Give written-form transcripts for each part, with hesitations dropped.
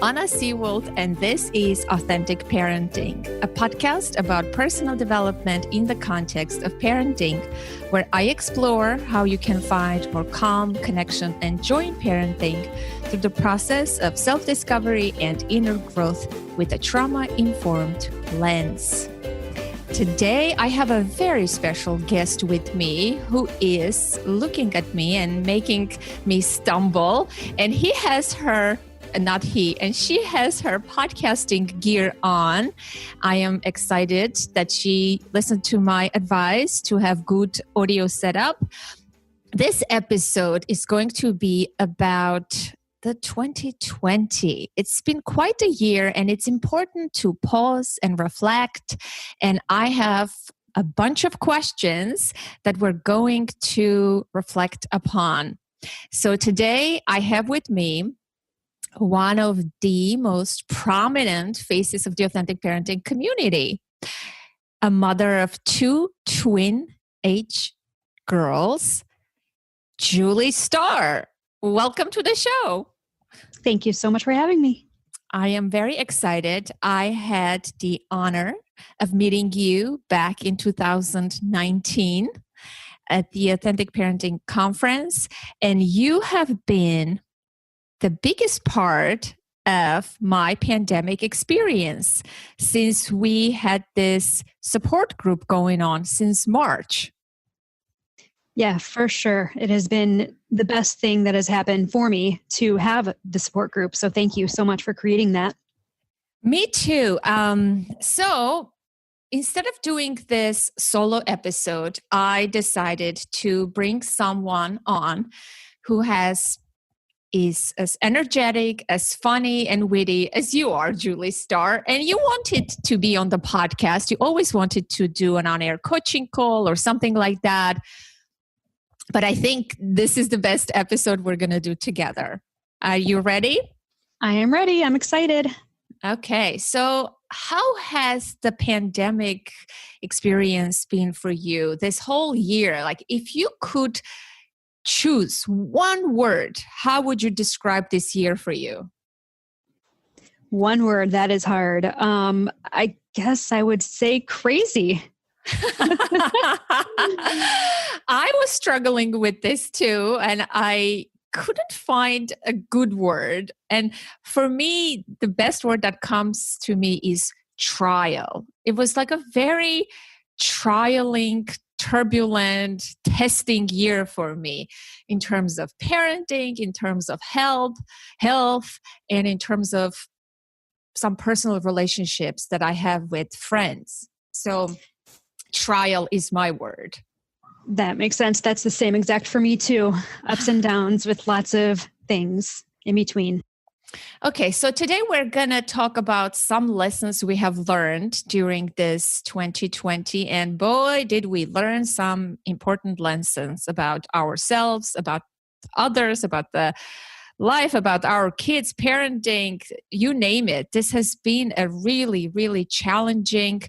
Lana Seawold, and this is Authentic Parenting, a podcast about personal development in the context of parenting, where I explore how you can find more calm, connection, and joy in parenting through the process of self-discovery and inner growth with a trauma-informed lens. Today, I have a very special guest with me who is looking at me and making me stumble. And she has her podcasting gear on. I am excited that she listened to my advice to have good audio setup. This episode is going to be about the 2020. It's been quite a year, and it's important to pause and reflect. And I have a bunch of questions that we're going to reflect upon. So today I have with me one of the most prominent faces of the authentic parenting community, a mother of two twin-age girls, Julie Starr. Welcome to the show. Thank you so much for having me. I am very excited. I had the honor of meeting you back in 2019 at the Authentic Parenting Conference, and you have been the biggest part of my pandemic experience since we had this support group going on since March. Yeah, for sure. It has been the best thing that has happened for me to have the support group. So thank you so much for creating that. Me too. So instead of doing this solo episode, I decided to bring someone on who is as energetic, as funny and witty as you are, Julie Starr. And you wanted to be on the podcast. You always wanted to do an on-air coaching call or something like that. But I think this is the best episode we're going to do together. Are you ready? I am ready. I'm excited. Okay. So how has the pandemic experience been for you this whole year? Like, if you could choose one word, how would you describe this year for you? One word, that is hard. I guess I would say crazy. I was struggling with this too, and I couldn't find a good word. And for me, the best word that comes to me is trial. It was like a very trialing, turbulent, testing year for me in terms of parenting, in terms of health, and in terms of some personal relationships that I have with friends. So trial is my word. That makes sense. That's the same exact for me too. Ups and downs with lots of things in between. Okay, so today we're going to talk about some lessons we have learned during this 2020. And boy, did we learn some important lessons about ourselves, about others, about the life, about our kids, parenting, you name it. This has been a really, really challenging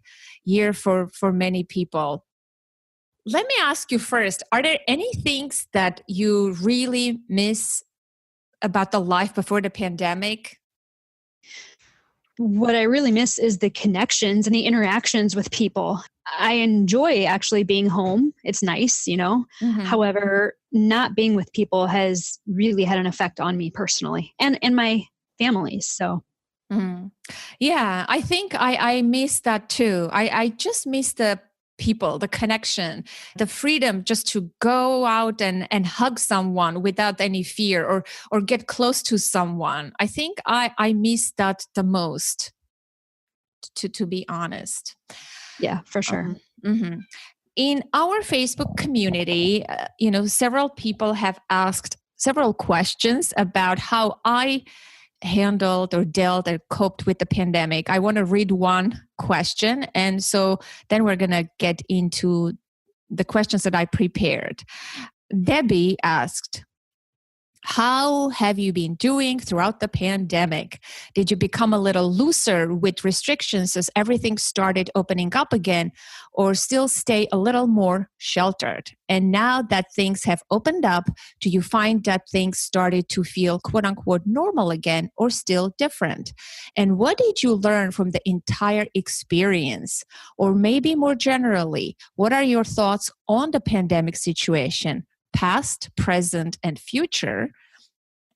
year for many people. Let me ask you first, are there any things that you really miss about the life before the pandemic? What I really miss is the connections and the interactions with people. I enjoy actually being home. It's nice, Mm-hmm. However, not being with people has really had an effect on me personally and my family. So, mm-hmm. Yeah, I think I miss that too. I just miss the people, the connection, the freedom just to go out and hug someone without any fear or get close to someone. I think I miss that the most, to be honest. Yeah, for sure. Mm-hmm. In our Facebook community, several people have asked several questions about how I handled or dealt or coped with the pandemic. I want to read one question. And so then we're going to get into the questions that I prepared. Debbie asked, How have you been doing throughout the pandemic? Did you become a little looser with restrictions as everything started opening up again, or still stay a little more sheltered? And now that things have opened up, do you find that things started to feel quote unquote normal again, or still different? And what did you learn from the entire experience? Or maybe more generally, what are your thoughts on the pandemic situation? Past, present, and future.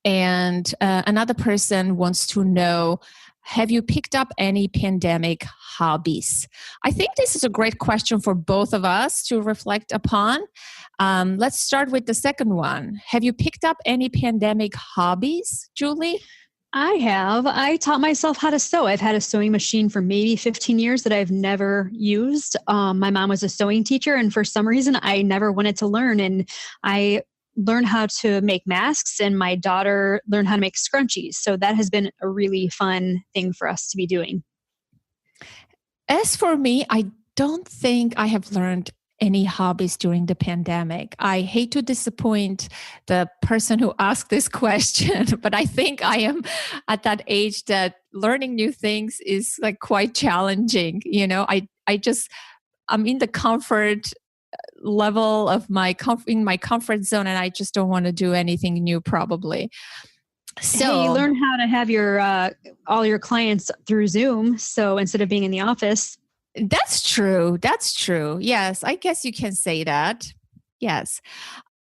And another person wants to know, have you picked up any pandemic hobbies? I think this is a great question for both of us to reflect upon. Let's start with the second one. Have you picked up any pandemic hobbies, Julie? I have. I taught myself how to sew. I've had a sewing machine for maybe 15 years that I've never used. My mom was a sewing teacher, and for some reason, I never wanted to learn. And I learned how to make masks, and my daughter learned how to make scrunchies. So that has been a really fun thing for us to be doing. As for me, I don't think I have learned any hobbies during the pandemic. I hate to disappoint the person who asked this question, but I think I am at that age that learning new things is like quite challenging. You know, I'm in the comfort level of in my comfort zone, and I just don't want to do anything new probably. So hey, learn how to have your all your clients through Zoom. So instead of being in the office. That's true. That's true. Yes, I guess you can say that. Yes.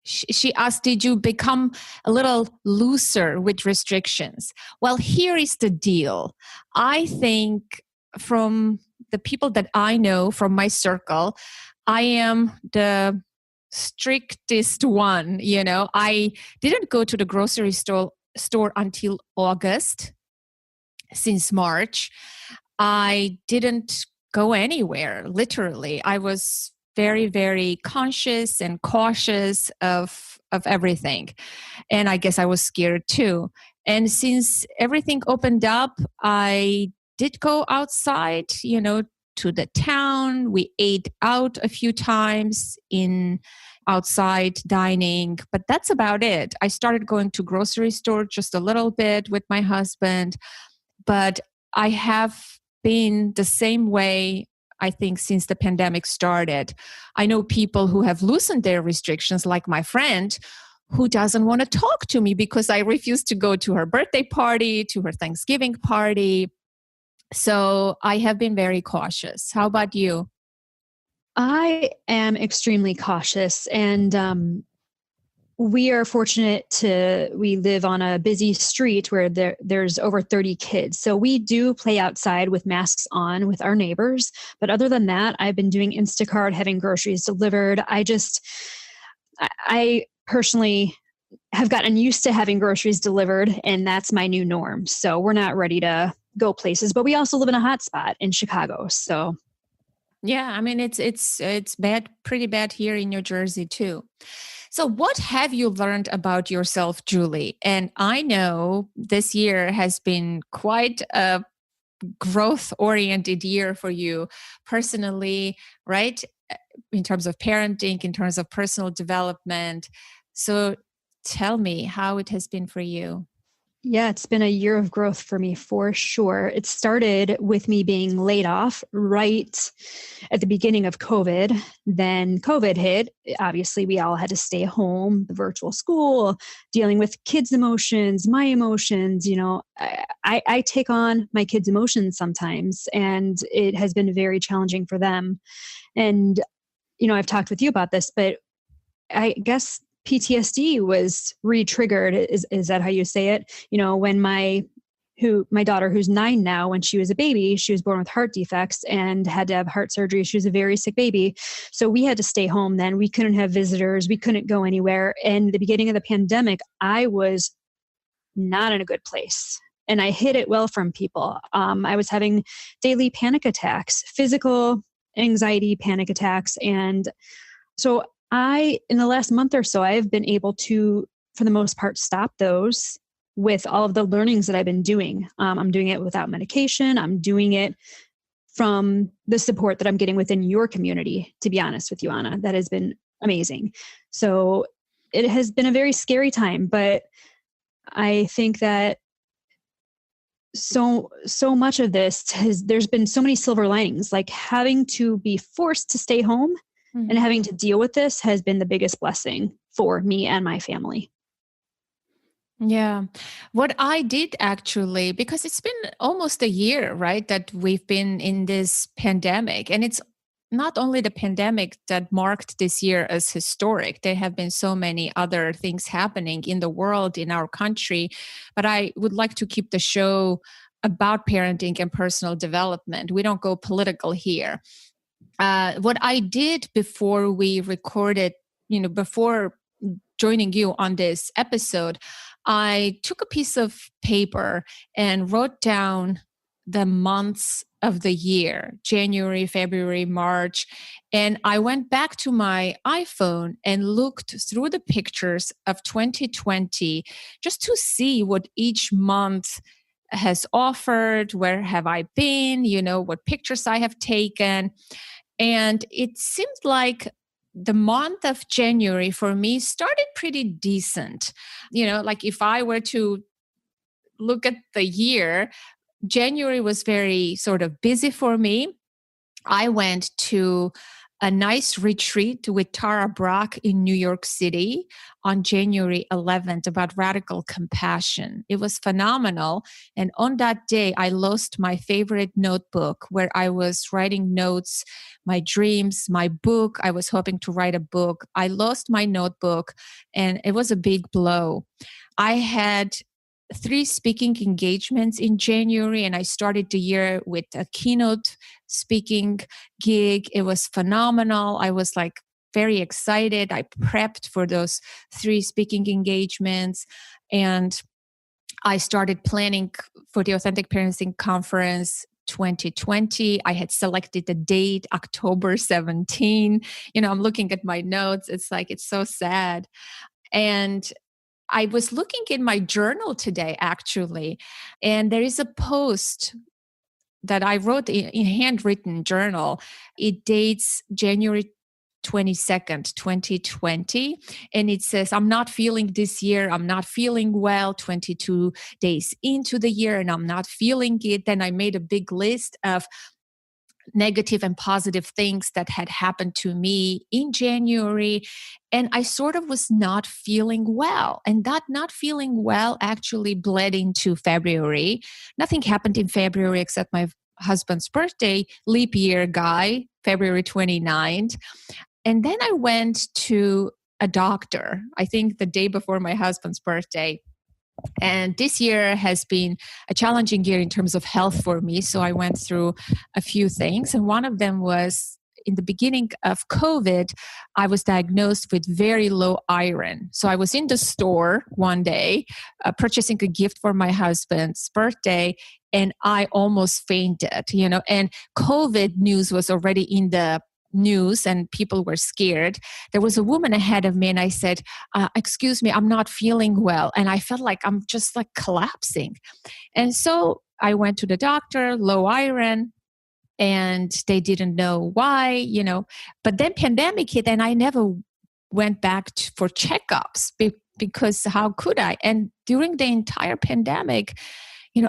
She asked, did you become a little looser with restrictions? Well, here is the deal. I think from the people that I know from my circle, I am the strictest one. You know, I didn't go to the grocery store until August. Since March, I didn't go anywhere, literally. I was very, very conscious and cautious of everything. And I guess I was scared too. And since everything opened up, I did go outside, you know, to the town. We ate out a few times in outside dining, but that's about it. I started going to grocery store just a little bit with my husband, but I have been the same way, I think, since the pandemic started. I know people who have loosened their restrictions, like my friend, who doesn't want to talk to me because I refuse to go to her birthday party, to her Thanksgiving party. So I have been very cautious. How about you? I am extremely cautious, and we are fortunate we live on a busy street where there's over 30 kids. So we do play outside with masks on with our neighbors. But other than that, I've been doing Instacart, having groceries delivered. I personally have gotten used to having groceries delivered, and that's my new norm. So we're not ready to go places, but we also live in a hot spot in Chicago. So yeah, I mean, it's bad, pretty bad here in New Jersey too. So what have you learned about yourself, Julie? And I know this year has been quite a growth-oriented year for you personally, right? In terms of parenting, in terms of personal development. So tell me how it has been for you. Yeah, it's been a year of growth for me for sure. It started with me being laid off right at the beginning of COVID. Then COVID hit. Obviously, we all had to stay home, the virtual school, dealing with kids' emotions, my emotions. You know, I take on my kids' emotions sometimes, and it has been very challenging for them. And, you know, I've talked with you about this, but I guess PTSD was re-triggered. Is that how you say it? You know, when my daughter, who's 9 now, when she was a baby, she was born with heart defects and had to have heart surgery. She was a very sick baby. So we had to stay home then. We couldn't have visitors. We couldn't go anywhere. And the beginning of the pandemic, I was not in a good place. And I hid it well from people. I was having daily panic attacks, physical anxiety, panic attacks. And so in the last month or so, I've been able to, for the most part, stop those with all of the learnings that I've been doing. I'm doing it without medication. I'm doing it from the support that I'm getting within your community, to be honest with you, Anna. That has been amazing. So it has been a very scary time, but I think that so much of this there's been so many silver linings. Like having to be forced to stay home and having to deal with this has been the biggest blessing for me and my family. Yeah. What I did actually, because it's been almost a year, right, that we've been in this pandemic. And it's not only the pandemic that marked this year as historic, there have been so many other things happening in the world, in our country. But I would like to keep the show about parenting and personal development. We don't go political here. What I did before we recorded, before joining you on this episode, I took a piece of paper and wrote down the months of the year, January, February, March. And I went back to my iPhone and looked through the pictures of 2020 just to see what each month has offered, where have I been, what pictures I have taken. And it seemed like the month of January for me started pretty decent. Like if I were to look at the year, January was very sort of busy for me. I went to a nice retreat with Tara Brach in New York City on January 11th about radical compassion. It was phenomenal. And on that day, I lost my favorite notebook where I was writing notes, my dreams, my book. I was hoping to write a book. I lost my notebook and it was a big blow. I had 3 speaking engagements in January, and I started the year with a keynote speaking gig. It was phenomenal. I was like very excited. I prepped for those 3 speaking engagements, and I started planning for the Authentic Parenting Conference 2020. I had selected the date, October 17. I'm looking at my notes. It's so sad. And I was looking in my journal today, actually, and there is a post that I wrote in a handwritten journal. It dates January 22nd, 2020. And it says, I'm not feeling this year. I'm not feeling well 22 days into the year, and I'm not feeling it. Then I made a big list of negative and positive things that had happened to me in January. And I sort of was not feeling well. And that not feeling well actually bled into February. Nothing happened in February except my husband's birthday, leap year guy, February 29th. And then I went to a doctor, I think the day before my husband's birthday. And this year has been a challenging year in terms of health for me. So I went through a few things. And one of them was in the beginning of COVID, I was diagnosed with very low iron. So I was in the store one day purchasing a gift for my husband's birthday, and I almost fainted, and COVID news was already in the news and people were scared. There was a woman ahead of me and I said, excuse me, I'm not feeling well. And I felt like I'm just like collapsing. And so I went to the doctor, low iron, and they didn't know why, but then pandemic hit and I never went back for checkups because how could I? And during the entire pandemic,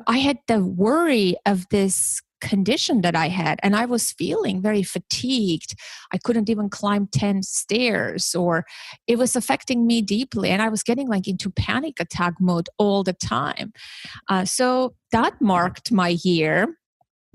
I had the worry of this condition that I had, and I was feeling very fatigued. I couldn't even climb 10 stairs, or it was affecting me deeply, and I was getting like into panic attack mode all the time. So that marked my year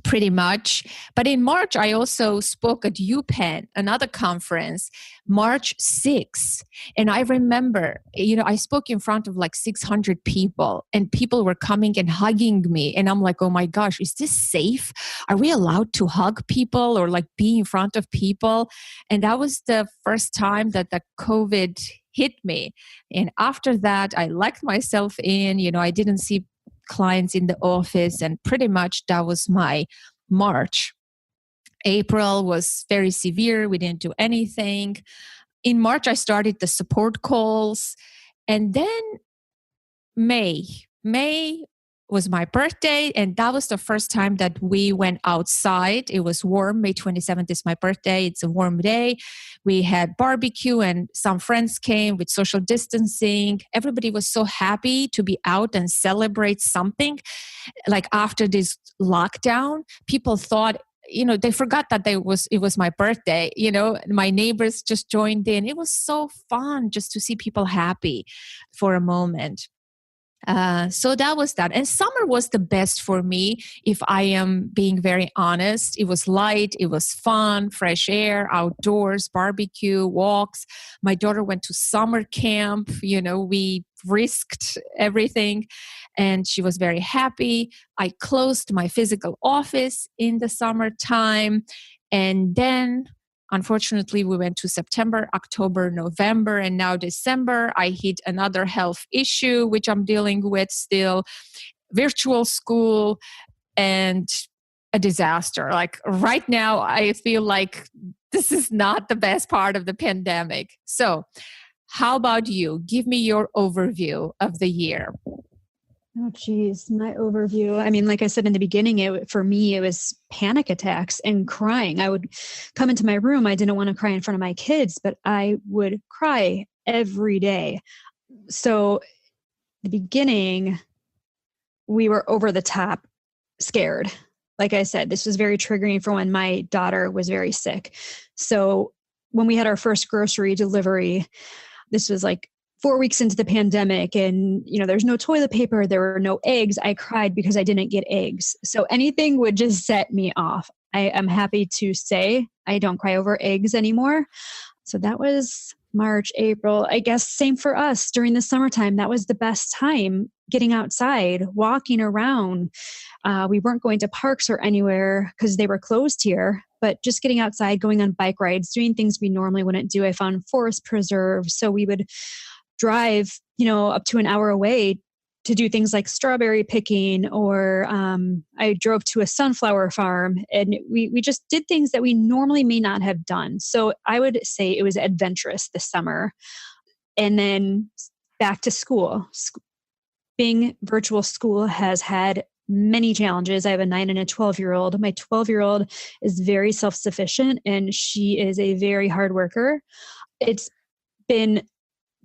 pretty much. But in March, I also spoke at UPenn, another conference, March 6th. And I remember, I spoke in front of like 600 people, and people were coming and hugging me. And I'm like, oh my gosh, is this safe? Are we allowed to hug people or like be in front of people? And that was the first time that the COVID hit me. And after that, I locked myself in, I didn't see clients in the office, and pretty much that was my March. April was very severe. We didn't do anything. In March, I started the support calls. And then May was my birthday, and that was the first time that we went outside. It was warm. May 27th is my birthday. It's a warm day. We had barbecue and some friends came with social distancing. Everybody was so happy to be out and celebrate something. Like after this lockdown, people thought, they forgot that it was my birthday. My neighbors just joined in. It was so fun just to see people happy for a moment. So that was that. And summer was the best for me, if I am being very honest. It was light, it was fun, fresh air, outdoors, barbecue, walks. My daughter went to summer camp. We risked everything and she was very happy. I closed my physical office in the summertime. And then unfortunately, we went to September, October, November, and now December. I hit another health issue, which I'm dealing with still, virtual school, and a disaster. Like right now, I feel like this is not the best part of the pandemic. So how about you? Give me your overview of the year. Oh, geez, my overview. I mean, like I said in the beginning, for me, it was panic attacks and crying. I would come into my room. I didn't want to cry in front of my kids, but I would cry every day. So the beginning, we were over the top scared. Like I said, this was very triggering for when my daughter was very sick. So when we had our first grocery delivery, this was like 4 weeks into the pandemic and, there's no toilet paper, there were no eggs. I cried because I didn't get eggs. So anything would just set me off. I am happy to say I don't cry over eggs anymore. So that was March, April. I guess same for us during the summertime. That was the best time, getting outside, walking around. We weren't going to parks or anywhere because they were closed here, but just getting outside, going on bike rides, doing things we normally wouldn't do. I found forest preserves. So we would drive, up to an hour away to do things like strawberry picking, or I drove to a sunflower farm, and we just did things that we normally may not have done. So I would say it was adventurous this summer. And then back to school. Being virtual school has had many challenges. I have a 9 and a 12-year-old. My 12-year-old is very self-sufficient and she is a very hard worker. It's been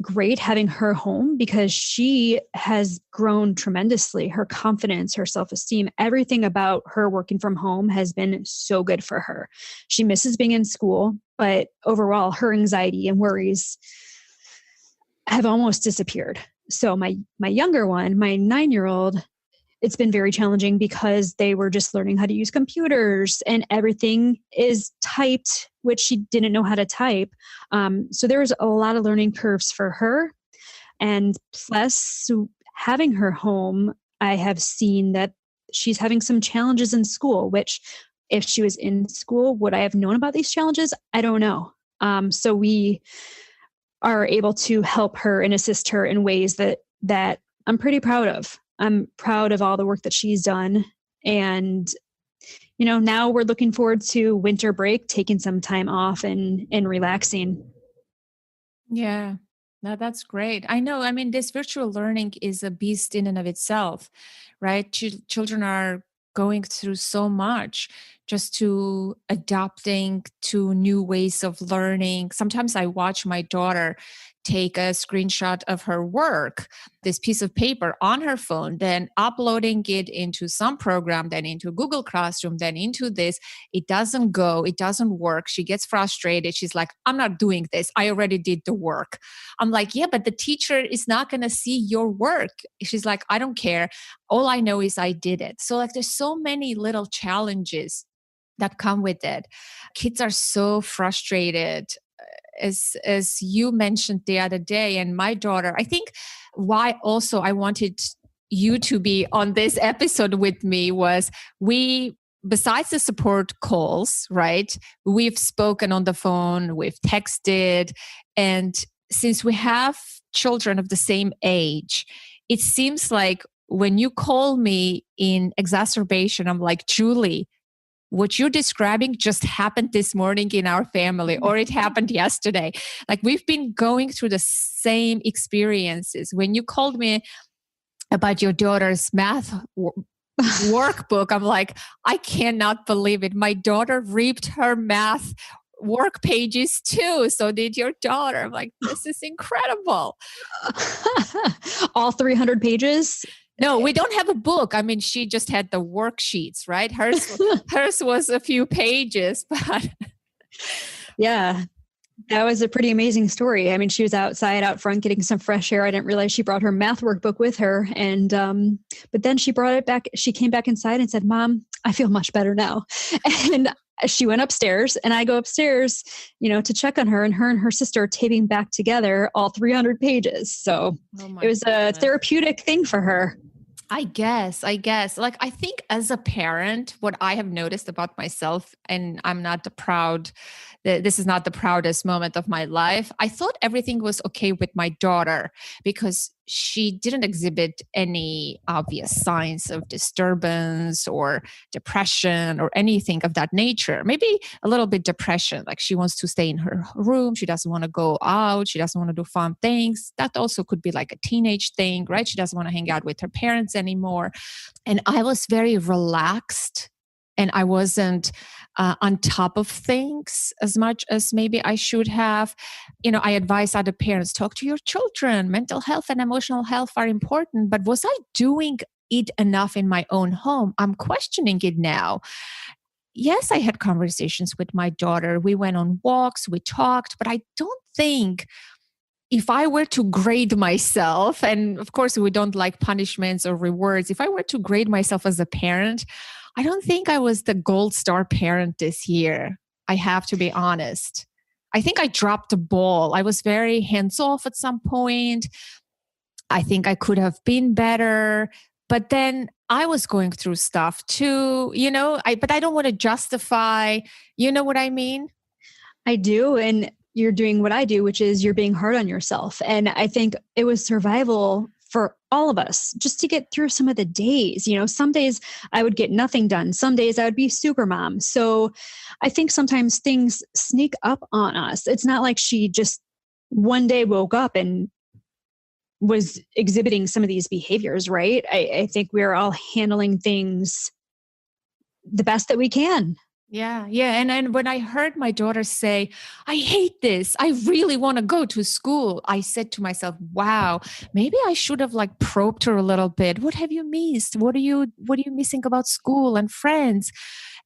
great having her home because she has grown tremendously. Her confidence, her self-esteem, everything about her working from home has been so good for her. She misses being in school, but overall her anxiety and worries have almost disappeared. So my younger one, my 9-year-old, it's been very challenging because they were just learning how to use computers and everything is typed, which she didn't know how to type. So there was a lot of learning curves for her. And plus, having her home, I have seen that she's having some challenges in school, which if she was in school, would I have known about these challenges? I don't know. So we are able to help her and assist her in ways that I'm pretty proud of. I'm proud of all the work that she's done. And, now we're looking forward to winter break, taking some time off and relaxing. Yeah, no, that's great. I know. I mean, this virtual learning is a beast in and of itself, right? Children are going through so much just to adapting to new ways of learning. Sometimes I watch my daughter take a screenshot of her work, this piece of paper on her phone, then uploading it into some program, then into Google Classroom, then into this. It doesn't go, it doesn't work. She gets frustrated. She's like, I'm not doing this. I already did the work. I'm like, yeah, but the teacher is not going to see your work. She's like, I don't care. All I know is I did it. So like there's so many little challenges that come with it. Kids are so frustrated. As you mentioned the other day, and my daughter, I think why also I wanted you to be on this episode with me was besides the support calls, right? We've spoken on the phone, we've texted, and since we have children of the same age, it seems like when you call me in exacerbation, I'm like, Julie, what you're describing just happened this morning in our family, or it happened yesterday. Like we've been going through the same experiences. When you called me about your daughter's math workbook. I'm like, I cannot believe it. My daughter ripped her math work pages too. So did your daughter. I'm like, this is incredible. All 300 pages? No, we don't have a book. I mean, she just had the worksheets, right? Hers was a few pages, but yeah. That was a pretty amazing story. I mean, she was outside out front getting some fresh air. I didn't realize she brought her math workbook with her. And, but then she brought it back. She came back inside and said, Mom, I feel much better now. And she went upstairs and I go upstairs, to check on her, and her sister are taping back together all 300 pages. So it was a therapeutic thing for her. I guess. Like, I think as a parent, what I have noticed about myself, and I'm not this is not the proudest moment of my life. I thought everything was okay with my daughter because she didn't exhibit any obvious signs of disturbance or depression or anything of that nature. Maybe a little bit depression, like she wants to stay in her room. She doesn't want to go out. She doesn't want to do fun things. That also could be like a teenage thing, right? She doesn't want to hang out with her parents anymore. And I was very relaxed and I wasn't on top of things as much as maybe I should have. I advise other parents, talk to your children. Mental health and emotional health are important. But was I doing it enough in my own home? I'm questioning it now. Yes, I had conversations with my daughter. We went on walks, we talked, but I don't think if I were to grade myself, and of course we don't like punishments or rewards, if I were to grade myself as a parent, I don't think I was the gold star parent this year. I have to be honest. I think I dropped the ball. I was very hands off at some point. I think I could have been better, but then I was going through stuff too, but I don't want to justify, you know what I mean? I do. And you're doing what I do, which is you're being hard on yourself. And I think it was survival for all of us just to get through some of the days. Some days I would get nothing done. Some days I would be super mom. So I think sometimes things sneak up on us. It's not like she just one day woke up and was exhibiting some of these behaviors, right? I think we're all handling things the best that we can. Yeah. And when I heard my daughter say, I hate this, I really want to go to school, I said to myself, wow, maybe I should have probed her a little bit. What have you missed? What are you missing about school and friends?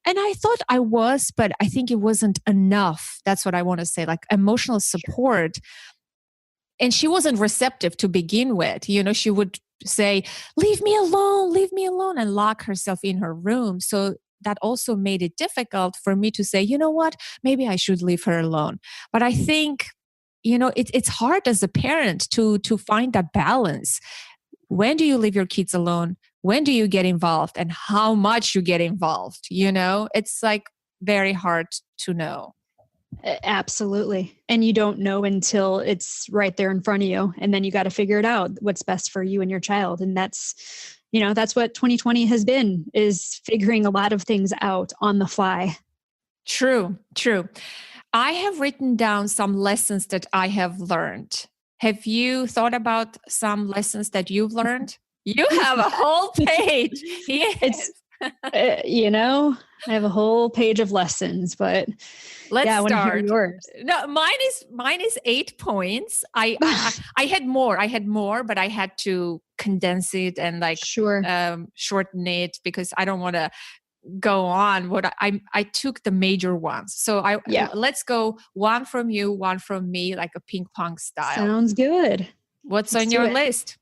And I thought I was, but I think it wasn't enough. That's what I want to say, emotional support. And she wasn't receptive to begin with. She would say, leave me alone, and lock herself in her room. So that also made it difficult for me to say, you know what, maybe I should leave her alone. But I think, it's hard as a parent to find that balance. When do you leave your kids alone? When do you get involved? And how much you get involved? It's very hard to know. Absolutely. And you don't know until it's right there in front of you. And then you got to figure it out, what's best for you and your child. And that's what 2020 has been, is figuring a lot of things out on the fly. True. I have written down some lessons that I have learned. Have you thought about some lessons that you've learned? You have a whole page. Yes. I have a whole page of lessons, but let's start. I want to hear yours. No, mine is 8 points. I had more, but I had to condense it and shorten it because I don't want to go on. What I took the major ones. So let's go one from you, one from me, like a ping pong style. Sounds good. What's on your list?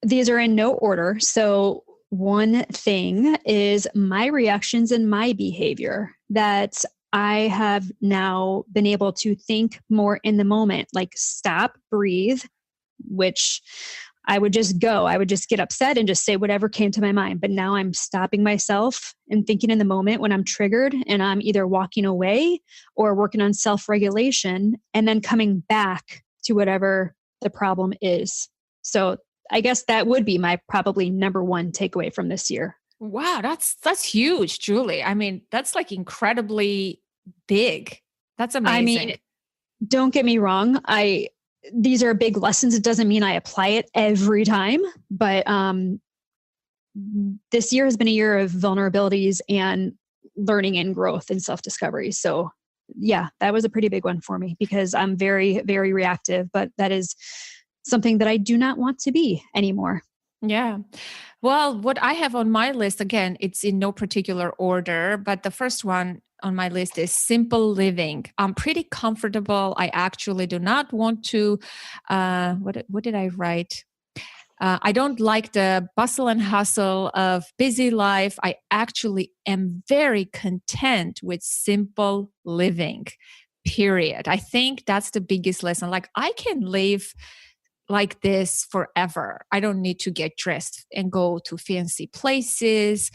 These are in no order. So one thing is my reactions and my behavior, that I have now been able to think more in the moment, like stop, breathe, which I would just go. I would just get upset and just say whatever came to my mind. But now I'm stopping myself and thinking in the moment when I'm triggered, and I'm either walking away or working on self-regulation and then coming back to whatever the problem is. So I guess that would be my probably number one takeaway from this year. Wow, that's huge, Julie. I mean, that's incredibly big. That's amazing. I mean, don't get me wrong. these are big lessons. It doesn't mean I apply it every time, but this year has been a year of vulnerabilities and learning and growth and self-discovery. So yeah, that was a pretty big one for me because I'm very, very reactive, but that is something that I do not want to be anymore. Yeah. Well, what I have on my list, again, it's in no particular order, but the first one on my list is simple living. I'm pretty comfortable. I actually do not want to, what did I write? I don't like the bustle and hustle of busy life. I actually am very content with simple living, period. I think that's the biggest lesson. Like, I can live like this forever. I don't need to get dressed and go to fancy places.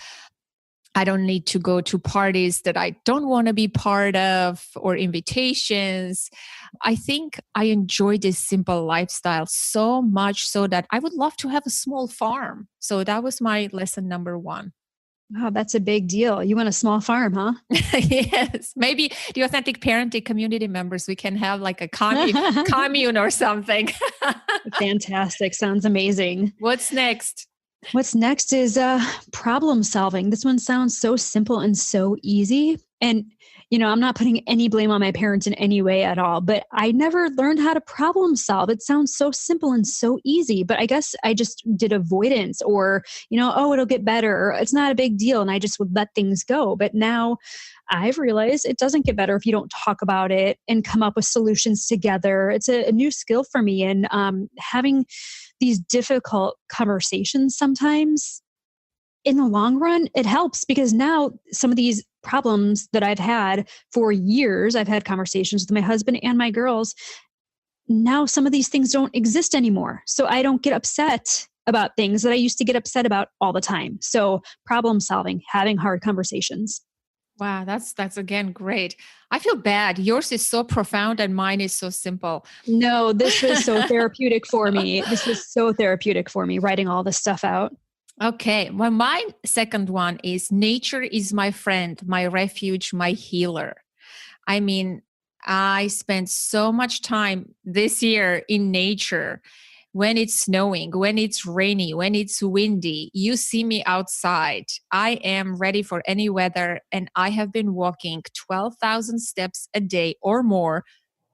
I don't need to go to parties that I don't want to be part of or invitations. I think I enjoy this simple lifestyle so much so that I would love to have a small farm. So that was my lesson number one. Wow, that's a big deal. You want a small farm, huh? Yes. Maybe the Authentic Parenting community members, we can have like a commune or something. Fantastic. Sounds amazing. What's next? What's next is problem solving. This one sounds so simple and so easy. And, I'm not putting any blame on my parents in any way at all, but I never learned how to problem solve. It sounds so simple and so easy, but I guess I just did avoidance or, oh, it'll get better. Or it's not a big deal. And I just would let things go. But now I've realized it doesn't get better if you don't talk about it and come up with solutions together. It's a new skill for me. And having these difficult conversations sometimes in the long run, it helps because now some of these problems that I've had for years, I've had conversations with my husband and my girls. Now some of these things don't exist anymore. So I don't get upset about things that I used to get upset about all the time. So problem solving, having hard conversations. Wow, that's again great. I feel bad. Yours is so profound and mine is so simple. No, this was so therapeutic for me. This was so therapeutic for me, writing all this stuff out. Okay. Well, my second one is nature is my friend, my refuge, my healer. I mean, I spent so much time this year in nature. When it's snowing, when it's rainy, when it's windy, you see me outside. I am ready for any weather. And I have been walking 12,000 steps a day or more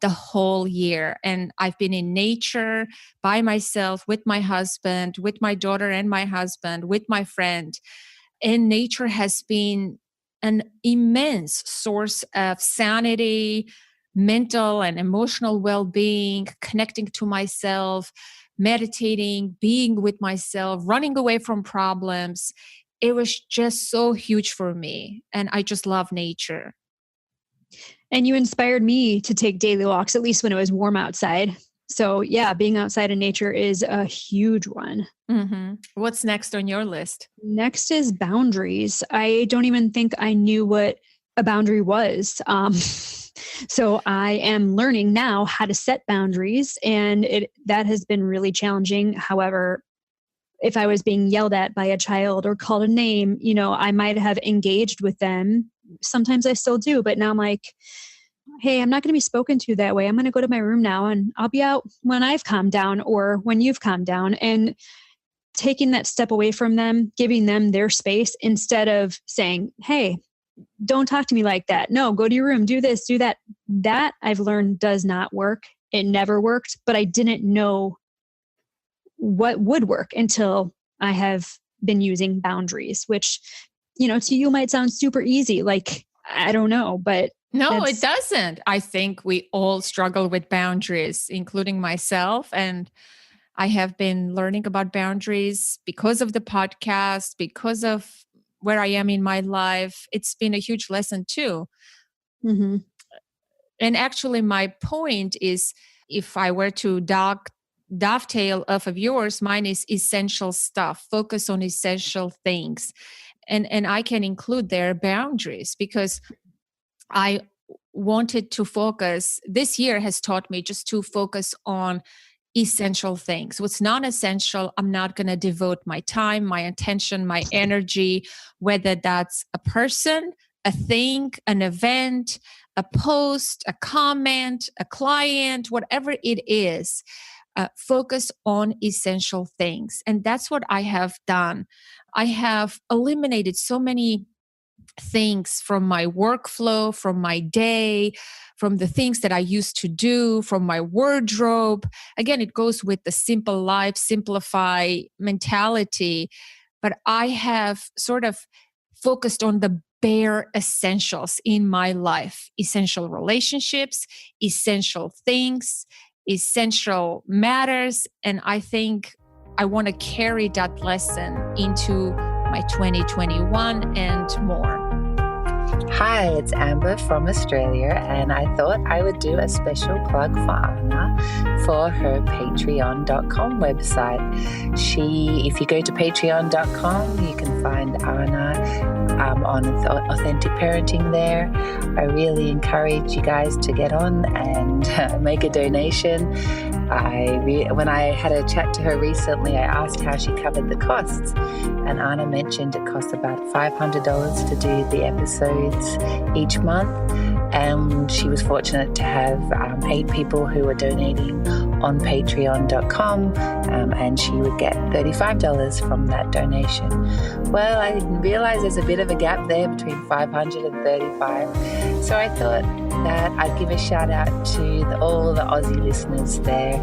the whole year. And I've been in nature by myself, with my husband, with my daughter and my husband, with my friend. And nature has been an immense source of sanity, mental and emotional well-being, connecting to myself, meditating, being with myself, running away from problems. It was just so huge for me. And I just love nature. And you inspired me to take daily walks, at least when it was warm outside. So yeah, being outside in nature is a huge one. Mm-hmm. What's next on your list? Next is boundaries. I don't even think I knew what a boundary was. So I am learning now how to set boundaries, and that has been really challenging. However, if I was being yelled at by a child or called a name, I might have engaged with them. Sometimes I still do, but now I'm like, hey, I'm not going to be spoken to that way. I'm going to go to my room now and I'll be out when I've calmed down or when you've calmed down. And taking that step away from them, giving them their space instead of saying, hey, don't talk to me like that. No, go to your room, do this, do that. That I've learned does not work. It never worked, but I didn't know what would work until I have been using boundaries, which, to you might sound super easy. Like, I don't know, but no, it doesn't. I think we all struggle with boundaries, including myself. And I have been learning about boundaries because of the podcast, because of where I am in my life. It's been a huge lesson too. Mm-hmm. And actually, my point is, if I were to dovetail off of yours, mine is essential stuff, focus on essential things. And I can include their boundaries because I wanted to focus. This year has taught me just to focus on essential things. What's non-essential, I'm not going to devote my time, my attention, my energy, whether that's a person, a thing, an event, a post, a comment, a client, whatever it is, focus on essential things. And that's what I have done. I have eliminated so many things from my workflow, from my day, from the things that I used to do, from my wardrobe. Again, it goes with the simple life, simplify mentality. But I have sort of focused on the bare essentials in my life: essential relationships, essential things, essential matters. And I think I want to carry that lesson into my 2021 and more. Hi, it's Amber from Australia, and I thought I would do a special plug for Anna for her patreon.com website. If you go to patreon.com, you can find Anna on Authentic Parenting there. I really encourage you guys to get on and make a donation. When I had a chat to her recently, I asked how she covered the costs, and Anna mentioned it costs about $500 to do the episodes each month, and she was fortunate to have 8 people who were donating on patreon.com, and she would get $35 from that donation. Well, I realized there's a bit of a gap there between $500 and $35, so I thought that I'd give a shout out to all the Aussie listeners there.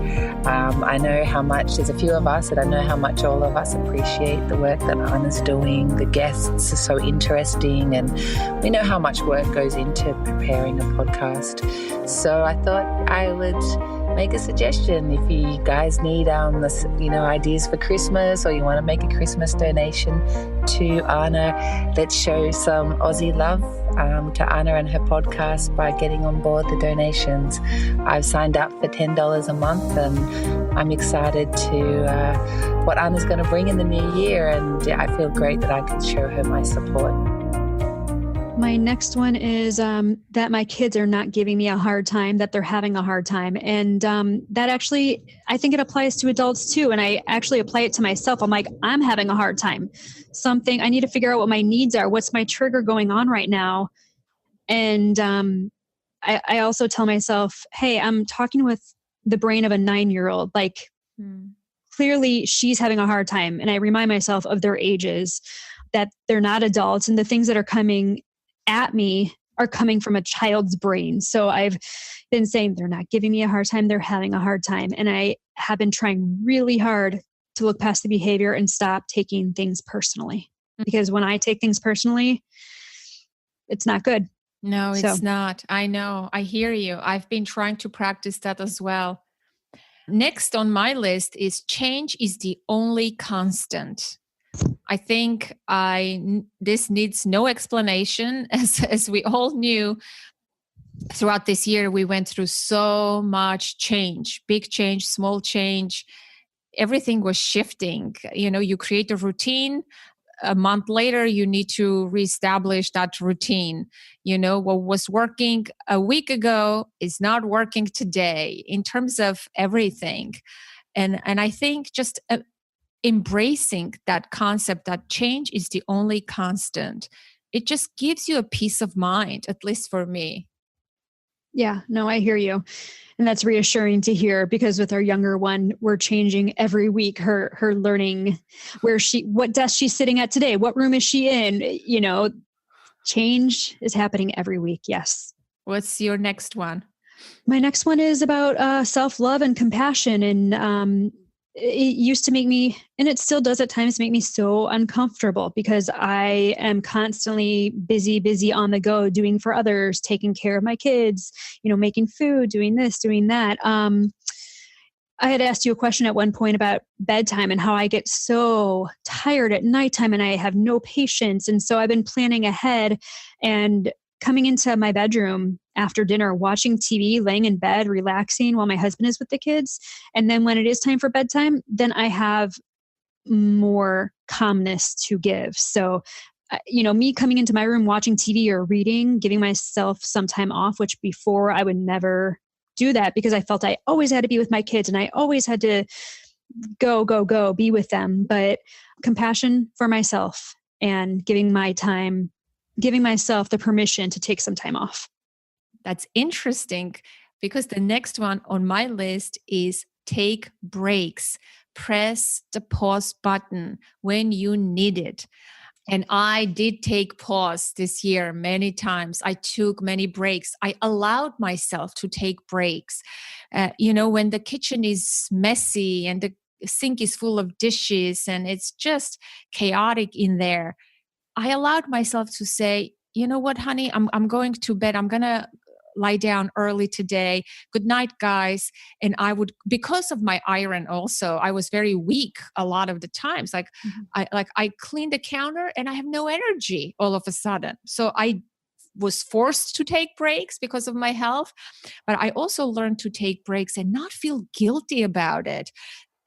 I know how much, there's a few of us, and I know how much all of us appreciate the work that Anna's doing. The guests are so interesting, and we know how much work goes into preparing a podcast. So I thought I would make a suggestion. If you guys need ideas for Christmas, or you want to make a Christmas donation to Anna, let's show some Aussie love to Anna and her podcast by getting on board the donations. I've signed up for $10 a month, and I'm excited to what Anna's going to bring in the new year, and I feel great that I can show her my support. My next one is that my kids are not giving me a hard time, that they're having a hard time. And that actually, I think it applies to adults too. And I actually apply it to myself. I'm like, I'm having a hard time. I need to figure out what my needs are. What's my trigger going on right now? And I also tell myself, hey, I'm talking with the brain of a 9-year-old. Like, clearly she's having a hard time. And I remind myself of their ages, that they're not adults, and the things that are coming at me are coming from a child's brain. So I've been saying they're not giving me a hard time, they're having a hard time. And I have been trying really hard to look past the behavior and stop taking things personally. Because when I take things personally, it's not good. No, it's not. I know. I hear you. I've been trying to practice that as well. Next on my list is change is the only constant. I think this needs no explanation. As we all knew, throughout this year, we went through so much change, big change, small change. Everything was shifting. You create a routine. A month later, you need to reestablish that routine. What was working a week ago is not working today in terms of everything. And I think just embracing that concept that change is the only constant, it just gives you a peace of mind, at least for me. Yeah, no, I hear you. And that's reassuring to hear, because with our younger one, we're changing every week her learning what desk she's sitting at today, what room is she in, change is happening every week. Yes. What's your next one? My next one is about self-love and compassion. And it used to make me, and it still does at times, make me so uncomfortable, because I am constantly busy on the go, doing for others, taking care of my kids, making food, doing this, doing that. I had asked you a question at one point about bedtime and how I get so tired at nighttime and I have no patience. And so I've been planning ahead and coming into my bedroom after dinner, watching TV, laying in bed, relaxing while my husband is with the kids. And then when it is time for bedtime, then I have more calmness to give. So, me coming into my room, watching TV or reading, giving myself some time off, which before I would never do that, because I felt I always had to be with my kids and I always had to go, be with them. But compassion for myself and giving my time giving myself the permission to take some time off. That's interesting, because the next one on my list is take breaks. Press the pause button when you need it. And I did take pause this year many times. I took many breaks. I allowed myself to take breaks. When the kitchen is messy and the sink is full of dishes and it's just chaotic in there, I allowed myself to say, you know what, honey, I'm going to bed. I'm going to lie down early today. Good night, guys. And I would, because of my iron also, I was very weak a lot of the times. I cleaned the counter and I have no energy all of a sudden. So I was forced to take breaks because of my health. But I also learned to take breaks and not feel guilty about it.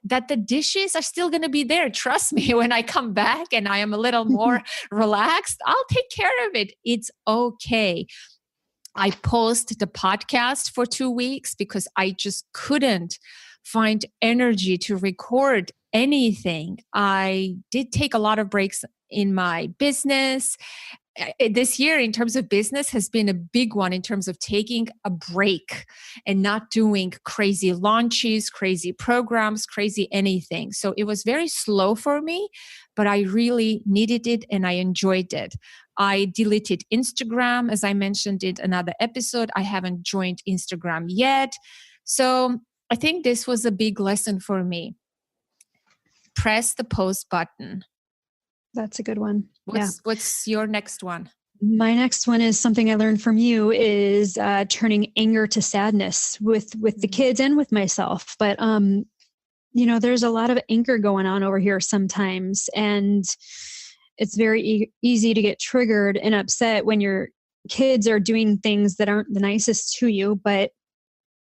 That the dishes are still going to be there. Trust me, when I come back and I am a little more relaxed, I'll take care of it. It's okay. I paused the podcast for 2 weeks because I just couldn't find energy to record anything. I did take a lot of breaks in my business. This year, in terms of business, has been a big one in terms of taking a break and not doing crazy launches, crazy programs, crazy anything. So it was very slow for me, but I really needed it and I enjoyed it. I deleted Instagram, as I mentioned in another episode. I haven't joined Instagram yet. So I think this was a big lesson for me. Press the pause button. That's a good one. What's your next one? My next one is something I learned from you, is turning anger to sadness with the kids and with myself. But, there's a lot of anger going on over here sometimes. And it's very easy to get triggered and upset when your kids are doing things that aren't the nicest to you. But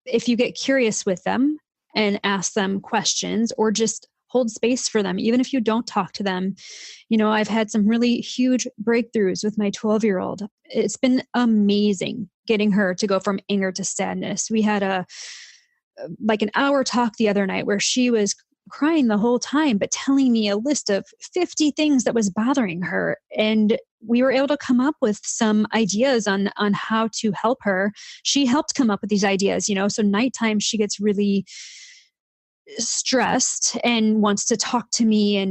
if you get curious with them and ask them questions, or just hold space for them, even if you don't talk to them. I've had some really huge breakthroughs with my 12-year-old. It's been amazing getting her to go from anger to sadness. We had an hour talk the other night where she was crying the whole time, but telling me a list of 50 things that was bothering her. And we were able to come up with some ideas on how to help her. She helped come up with these ideas, so nighttime she gets really stressed and wants to talk to me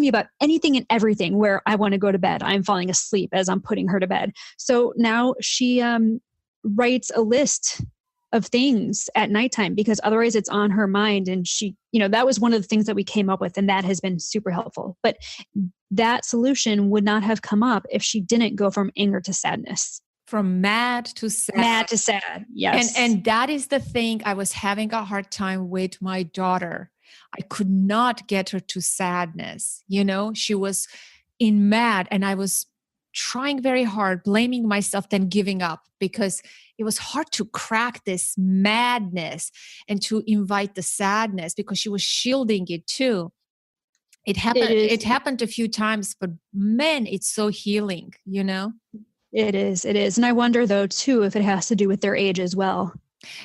about anything and everything where I want to go to bed. I'm falling asleep as I'm putting her to bed. So now she writes a list of things at nighttime, because otherwise it's on her mind. And she, that was one of the things that we came up with, and that has been super helpful. But that solution would not have come up if she didn't go from anger to sadness. From mad to sad. Mad to sad, yes. And that is the thing I was having a hard time with my daughter. I could not get her to sadness. She was in mad, and I was trying very hard, blaming myself, then giving up, because it was hard to crack this madness and to invite the sadness, because she was shielding it too. It happened a few times, but man, it's so healing, It is. And I wonder though, too, if it has to do with their age as well.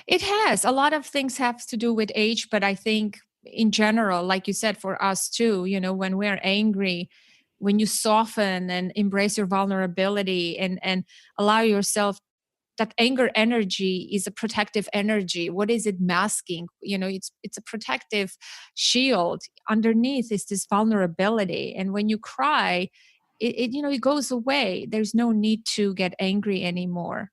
It has. A lot of things have to do with age, but I think in general, like you said, for us too, when we're angry, when you soften and embrace your vulnerability and allow yourself, that anger energy is a protective energy. What is it masking? It's a protective shield. Underneath is this vulnerability. And when you cry, it goes away. There's no need to get angry anymore.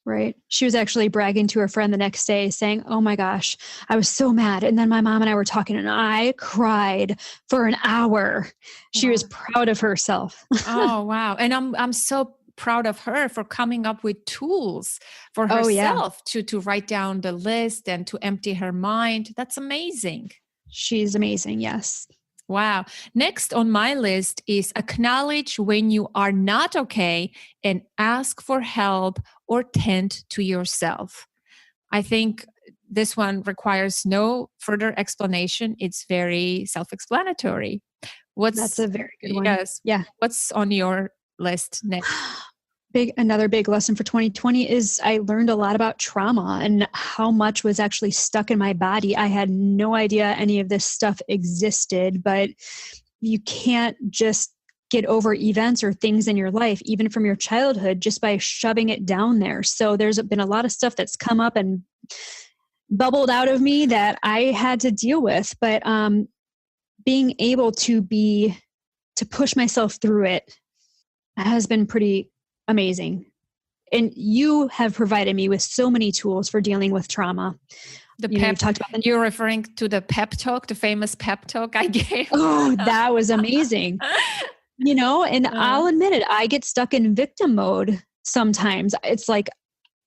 Right. She was actually bragging to her friend the next day saying, oh my gosh, I was so mad. And then my mom and I were talking and I cried for an hour. She was proud of herself. Oh, wow. And I'm so proud of her for coming up with tools for herself to write down the list and to empty her mind. That's amazing. She's amazing. Yes. Wow. Next on my list is acknowledge when you are not okay and ask for help or tend to yourself. I think this one requires no further explanation. It's very self-explanatory. That's a very good one. Yes. Yeah. What's on your list next? Another big lesson for 2020 is I learned a lot about trauma and how much was actually stuck in my body. I had no idea any of this stuff existed, but you can't just get over events or things in your life, even from your childhood, just by shoving it down there. So there's been a lot of stuff that's come up and bubbled out of me that I had to deal with. But being able to push myself through it has been pretty amazing. And you have provided me with so many tools for dealing with trauma. You're referring to the pep talk, the famous pep talk I gave. Oh, that was amazing. And I'll admit it, I get stuck in victim mode sometimes. It's like,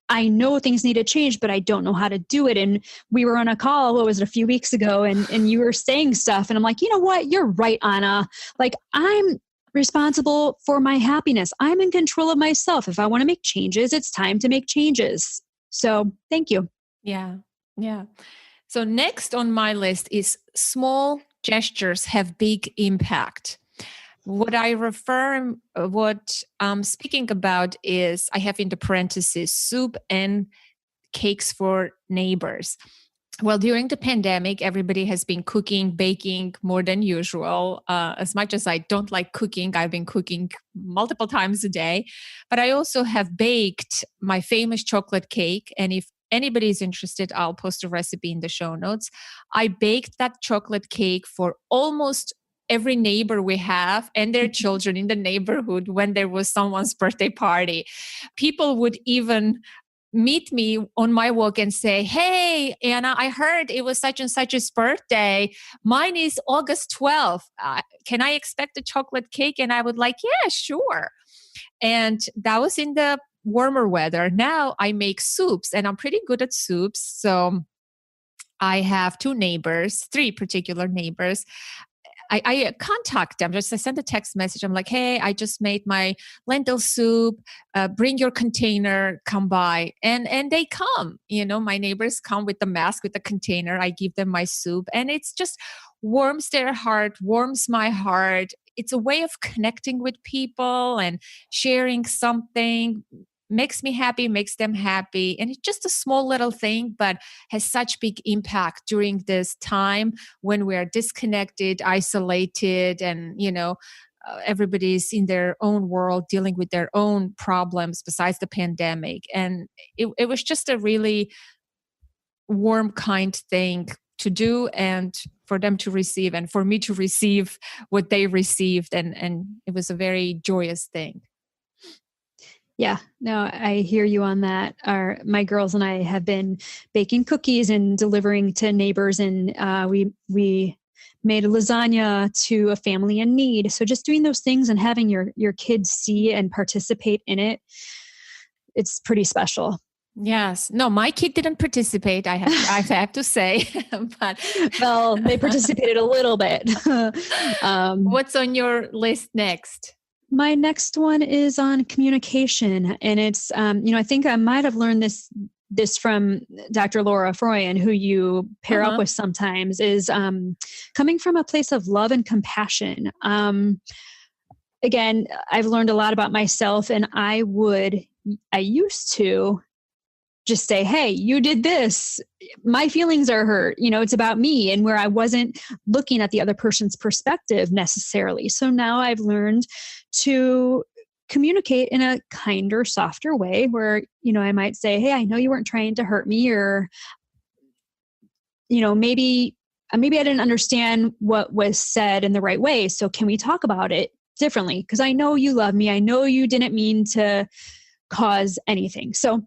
I know things need to change, but I don't know how to do it. And we were on a call, what was it, a few weeks ago, and you were saying stuff. And I'm like, you know what? You're right, Anna. Like, I'm responsible for my happiness. I'm in control of myself. If I want to make changes, it's time to make changes. So thank you. Yeah. Yeah. So next on my list is small gestures have big impact. What I'm speaking about is, I have in the parentheses, soup and cakes for neighbors. Well, during the pandemic, everybody has been cooking, baking more than usual. As much as I don't like cooking, I've been cooking multiple times a day. But I also have baked my famous chocolate cake. And if anybody is interested, I'll post a recipe in the show notes. I baked that chocolate cake for almost every neighbor we have and their children in the neighborhood when there was someone's birthday party. People would even meet me on my walk and say, "Hey, Anna, I heard it was such and such's birthday. Mine is August 12th. Can I expect a chocolate cake?" And I would like, "Yeah, sure." And that was in the warmer weather. Now I make soups, and I'm pretty good at soups. So I have three particular neighbors. I contact them. I send a text message. I'm like, "Hey, I just made my lentil soup. Bring your container. Come by." And they come. My neighbors come with the mask, with the container. I give them my soup, and it's just warms their heart, warms my heart. It's a way of connecting with people and sharing something. Makes me happy, makes them happy. And it's just a small little thing, but has such big impact during this time when we're disconnected, isolated, and, everybody's in their own world dealing with their own problems besides the pandemic. And it was just a really warm, kind thing to do, and for them to receive, and for me to receive what they received. And it was a very joyous thing. Yeah, no, I hear you on that. My girls and I have been baking cookies and delivering to neighbors, and we made a lasagna to a family in need. So just doing those things and having your kids see and participate in it, it's pretty special. Yes. No, my kid didn't participate. I have to say, but well, they participated a little bit. What's on your list next? My next one is on communication, and it's I think I might have learned this from Dr. Laura Froyen, who you pair up with sometimes, is coming from a place of love and compassion. Again, I've learned a lot about myself, and I used to just say, "Hey, you did this. My feelings are hurt. It's about me," and where I wasn't looking at the other person's perspective necessarily. So now I've learned to communicate in a kinder, softer way where, I might say, "Hey, I know you weren't trying to hurt me," or, maybe I didn't understand what was said in the right way. So can we talk about it differently? Because I know you love me. I know you didn't mean to cause anything. So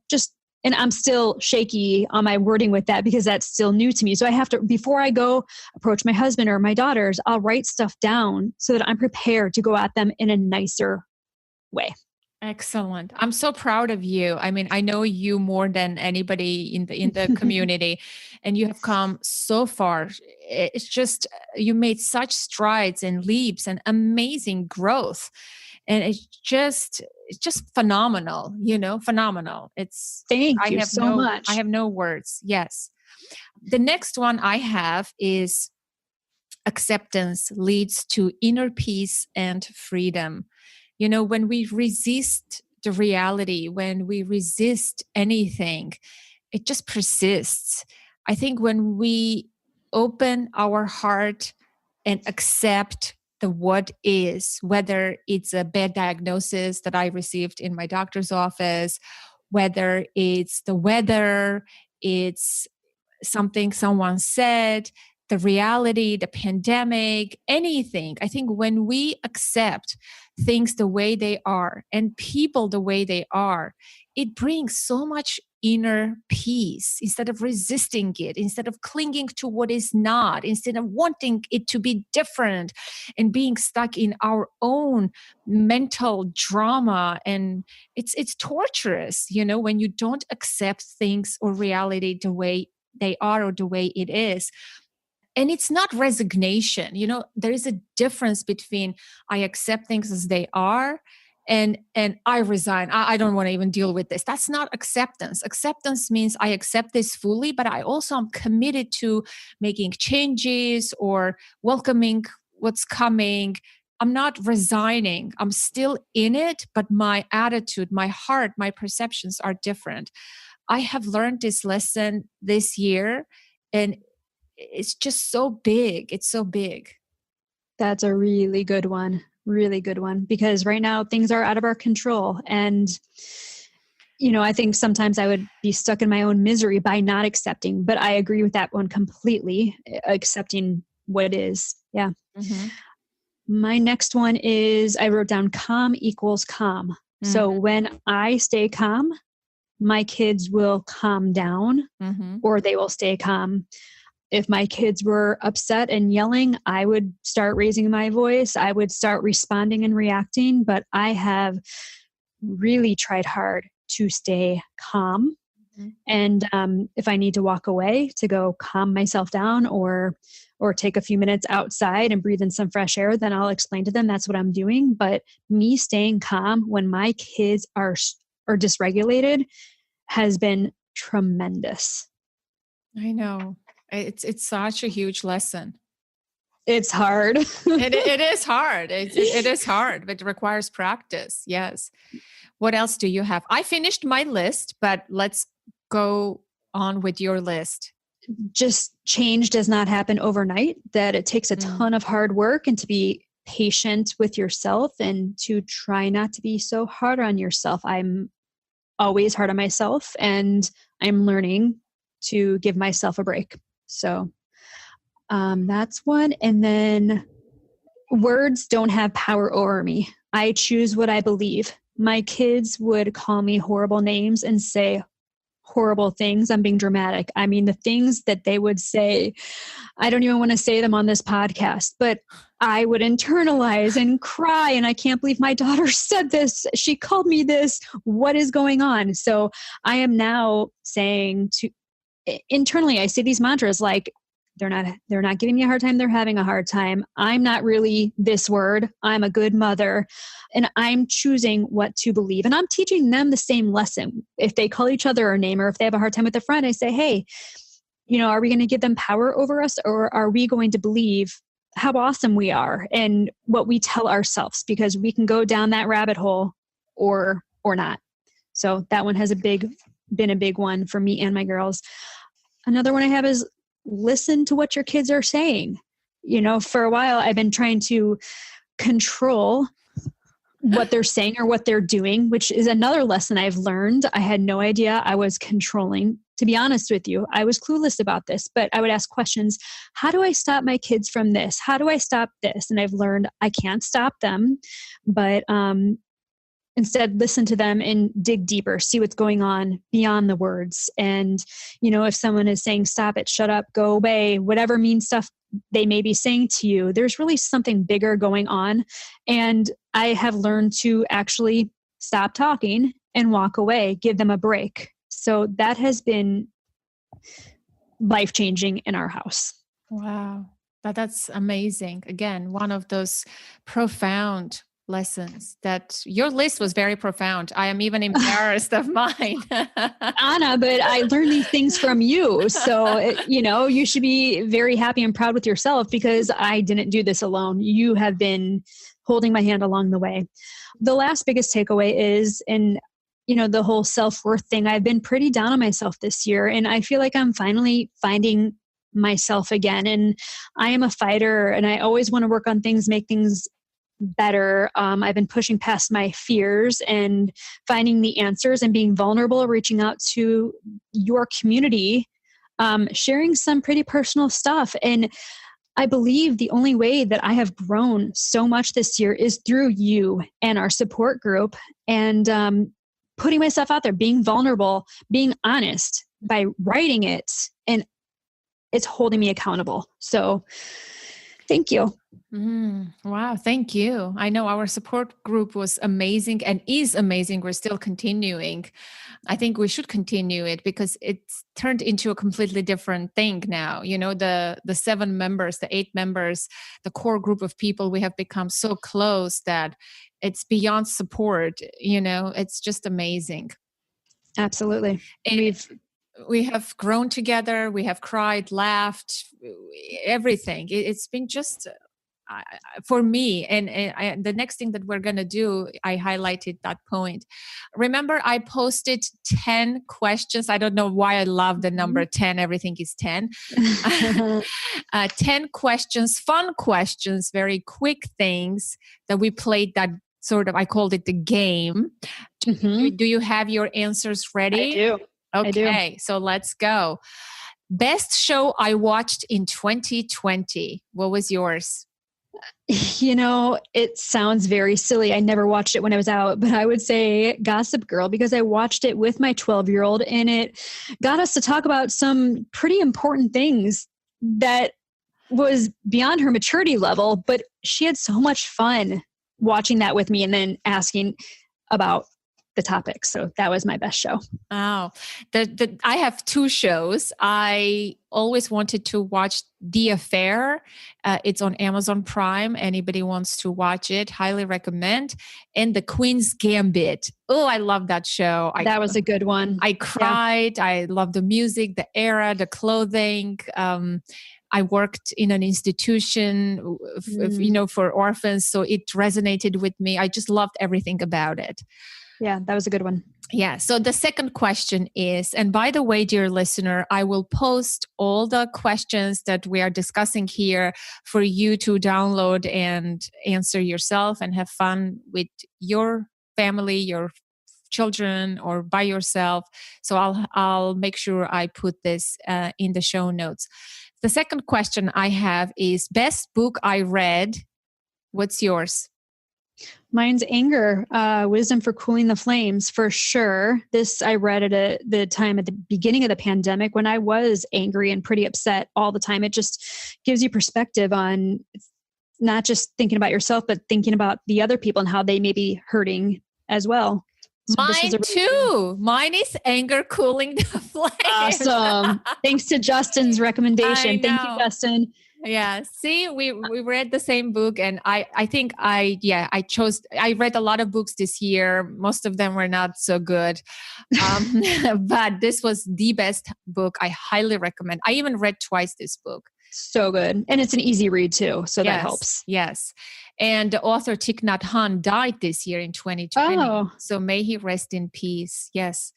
and I'm still shaky on my wording with that because that's still new to me. So I have to, before I go approach my husband or my daughters, I'll write stuff down so that I'm prepared to go at them in a nicer way. Excellent. I'm so proud of you. I mean, I know you more than anybody in the community, and you have come so far. It's just, you made such strides and leaps and amazing growth. And it's just phenomenal, phenomenal. Thank you so much. I have no words. Yes. The next one I have is acceptance leads to inner peace and freedom. When we resist the reality, when we resist anything, it just persists. I think when we open our heart and accept the what is, whether it's a bad diagnosis that I received in my doctor's office, whether it's the weather, it's something someone said, the reality, the pandemic, anything. I think when we accept things the way they are and people the way they are, it brings so much inner peace instead of resisting it, instead of clinging to what is not, instead of wanting it to be different and being stuck in our own mental drama. And it's torturous, when you don't accept things or reality the way they are or the way it is. And it's not resignation. There is a difference between I accept things as they are and I resign. I don't want to even deal with this. That's not acceptance. Acceptance means I accept this fully, but I also am committed to making changes or welcoming what's coming. I'm not resigning. I'm still in it, but my attitude, my heart, my perceptions are different. I have learned this lesson this year, and it's just so big. It's so big. That's a really good one. Really good one. Because right now things are out of our control. And, I think sometimes I would be stuck in my own misery by not accepting, but I agree with that one completely. Accepting what is. Yeah. Mm-hmm. My next one is I wrote down calm equals calm. Mm-hmm. So when I stay calm, my kids will calm down or they will stay calm. If my kids were upset and yelling, I would start raising my voice. I would start responding and reacting, but I have really tried hard to stay calm. And if I need to walk away to go calm myself down or take a few minutes outside and breathe in some fresh air, then I'll explain to them that's what I'm doing. But me staying calm when my kids are dysregulated has been tremendous. I know. It's such a huge lesson. It's hard. It is hard. It is hard, but it requires practice. Yes. What else do you have? I finished my list, but let's go on with your list. Just change does not happen overnight, that it takes a ton of hard work, and to be patient with yourself and to try not to be so hard on yourself. I'm always hard on myself, and I'm learning to give myself a break. So that's one. And then words don't have power over me. I choose what I believe. My kids would call me horrible names and say horrible things. I'm being dramatic. I mean, the things that they would say, I don't even want to say them on this podcast, but I would internalize and cry. And I can't believe my daughter said this. She called me this. What is going on? So I am now saying internally, I say these mantras like, they're not giving me a hard time. They're having a hard time. I'm not really this word. I'm a good mother, and I'm choosing what to believe. And I'm teaching them the same lesson. If they call each other a name, or if they have a hard time with a friend, I say, hey, are we going to give them power over us, or are we going to believe how awesome we are and what we tell ourselves? Because we can go down that rabbit hole or not. So that one has been a big one for me and my girls. Another one I have is listen to what your kids are saying. For a while, I've been trying to control what they're saying or what they're doing, which is another lesson I've learned. I had no idea I was controlling. To be honest with you, I was clueless about this, but I would ask questions. How do I stop my kids from this? How do I stop this? And I've learned I can't stop them, but instead listen to them and dig deeper, see what's going on beyond the words. And, if someone is saying, stop it, shut up, go away, whatever mean stuff they may be saying to you, there's really something bigger going on. And I have learned to actually stop talking and walk away, give them a break. So that has been life-changing in our house. Wow. That's amazing. Again, one of those profound lessons. That your list was very profound. I am even embarrassed of mine. Anna, but I learned these things from you. So, you should be very happy and proud with yourself, because I didn't do this alone. You have been holding my hand along the way. The last biggest takeaway is, the whole self-worth thing. I've been pretty down on myself this year, and I feel like I'm finally finding myself again. And I am a fighter, and I always want to work on things, make things better. I've been pushing past my fears and finding the answers and being vulnerable, reaching out to your community, sharing some pretty personal stuff. And I believe the only way that I have grown so much this year is through you and our support group, and putting myself out there, being vulnerable, being honest by writing it, and it's holding me accountable. So thank you. Wow. Thank you. I know our support group was amazing and is amazing. We're still continuing. I think we should continue it because it's turned into a completely different thing now. You know, the 7 members, the 8 members, the core group of people, we have become so close that it's beyond support. You know, it's just amazing. Absolutely. And we have grown together. We have cried, laughed, everything. It's been just for me. And the next thing that we're going to do, I highlighted that point. Remember, I posted 10 questions. I don't know why I love the number 10. Everything is 10. 10 questions, fun questions, very quick things that we played that sort of, I called it the game. Do you have your answers ready? I do. Okay, so let's go. Best show I watched in 2020. What was yours? You know, it sounds very silly. I never watched it when I was out, but I would say Gossip Girl because I watched it with my 12-year-old and it got us to talk about some pretty important things that was beyond her maturity level, but she had so much fun watching that with me and then asking about the topic. So that was my best show. Oh, I have 2 shows. I always wanted to watch The Affair. It's on Amazon Prime. Anybody wants to watch it, highly recommend. And The Queen's Gambit. Oh, I love that show. That was a good one. I cried. Yeah. I love the music, the era, the clothing. I worked in an institution, you know, for orphans. So it resonated with me. I just loved everything about it. Yeah, that was a good one. Yeah. So the second question is, and by the way, dear listener, I will post all the questions that we are discussing here for you to download and answer yourself and have fun with your family, your children, or by yourself. So I'll make sure I put this in the show notes. The second question I have is best book I read. What's yours? Mine's Anger, Wisdom for Cooling the Flames, for sure. This I read at the time at the beginning of the pandemic when I was angry and pretty upset all the time. It just gives you perspective on not just thinking about yourself, but thinking about the other people and how they may be hurting as well. So mine too. Mine is Anger, Cooling the Flames. Awesome. Thanks to Justin's recommendation. Thank you, Justin. Yeah. See, we read the same book, and I think I read a lot of books this year. Most of them were not so good. But this was the best book. I highly recommend. I even read twice this book. So good. And it's an easy read too. So that helps. Yes. And the author Thich Nhat Hanh died this year in 2020. Oh. So may he rest in peace. Yes.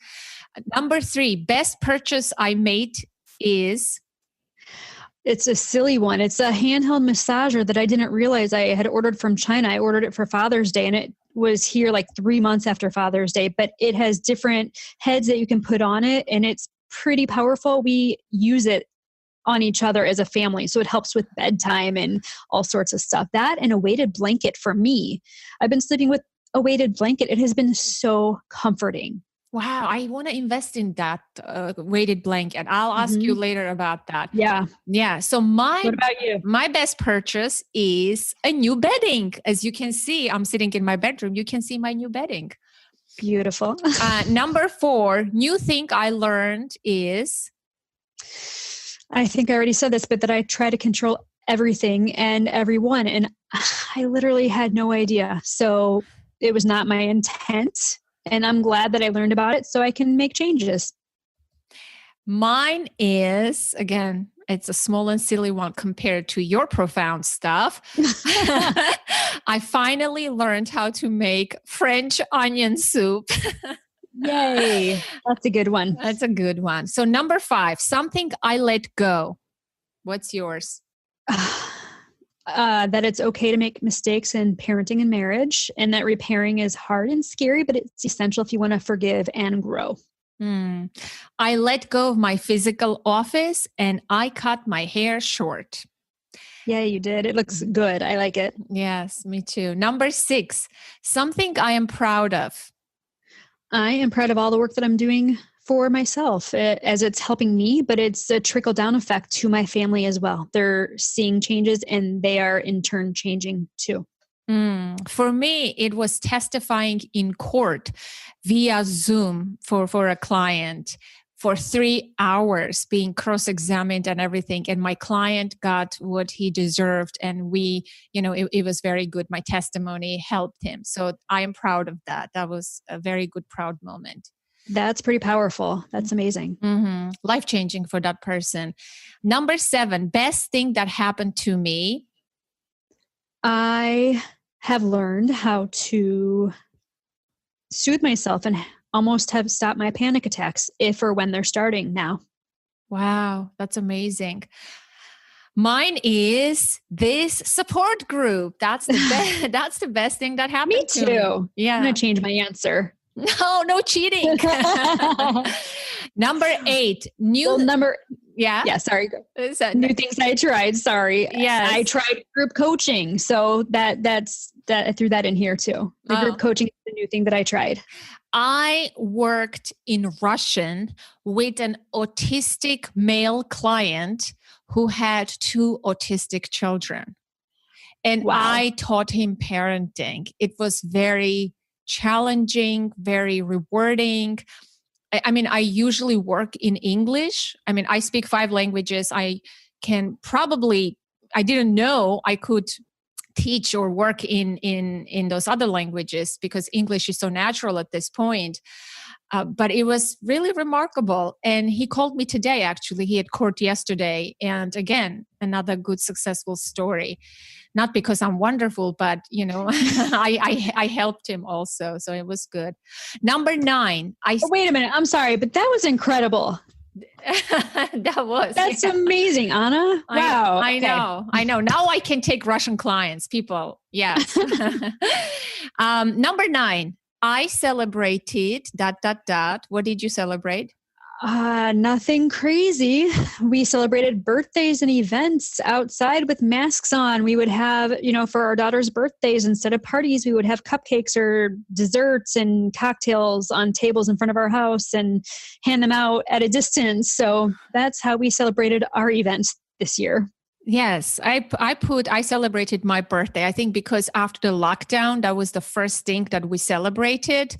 Number 3, best purchase I made is... It's a silly one. It's a handheld massager that I didn't realize I had ordered from China. I ordered it for Father's Day and it was here like 3 months after Father's Day, but it has different heads that you can put on it and it's pretty powerful. We use it on each other as a family. So it helps with bedtime and all sorts of stuff. That and a weighted blanket for me. I've been sleeping with a weighted blanket. It has been so comforting. Wow, I want to invest in that weighted blanket. I'll ask you later about that. Yeah. Yeah. So what about you? My best purchase is a new bedding. As you can see, I'm sitting in my bedroom. You can see my new bedding. Beautiful. Number 4, new thing I learned is... I think I already said this, but that I try to control everything and everyone. And I literally had no idea. So it was not my intent. And I'm glad that I learned about it so I can make changes. Mine is, again, it's a small and silly one compared to your profound stuff. I finally learned how to make French onion soup. Yay. That's a good one. That's a good one. So number 5, something I let go. What's yours? That it's okay to make mistakes in parenting and marriage, and that repairing is hard and scary, but it's essential if you want to forgive and grow. I let go of my physical office and I cut my hair short. Yeah, you did. It looks good. I like it. Yes, me too. Number 6, something I am proud of. I am proud of all the work that I'm doing for myself as it's helping me, but it's a trickle down effect to my family as well. They're seeing changes and they are in turn changing too. For me, it was testifying in court via Zoom for a client for 3 hours, being cross-examined and everything. And my client got what he deserved. And it was very good. My testimony helped him. So I am proud of that. That was a very good, proud moment. That's pretty powerful. That's amazing. Life-changing for that person. Number 7, best thing that happened to me. I have learned how to soothe myself and almost have stopped my panic attacks if or when they're starting now. Wow, that's amazing. Mine is this support group. That's the best. That's the best thing that happened Me too. to me. Yeah, I'm going to change my answer. No cheating. Number 8, sorry. New things I tried. Sorry. Yes. I tried group coaching. So I threw that in here too. The group coaching is the new thing that I tried. I worked in Russian with an autistic male client who had 2 autistic children. And wow. I taught him parenting. It was very challenging, very rewarding. I usually work in English. I speak 5 languages. I didn't know I could teach or work in those other languages because English is so natural at this point. But it was really remarkable. And he called me today, actually. He had court yesterday. And again, another good, successful story. Not because I'm wonderful, but, I helped him also. So it was good. Number 9. Wait a minute. I'm sorry, but that was incredible. That's amazing, Anna. Wow. I know. Now I can take Russian clients, people. Yes. Number 9. I celebrated ... What did you celebrate? Nothing crazy. We celebrated birthdays and events outside with masks on. We would have, for our daughter's birthdays, instead of parties, we would have cupcakes or desserts and cocktails on tables in front of our house and hand them out at a distance. So that's how we celebrated our events this year. Yes, I celebrated my birthday. I think because after the lockdown, that was the first thing that we celebrated.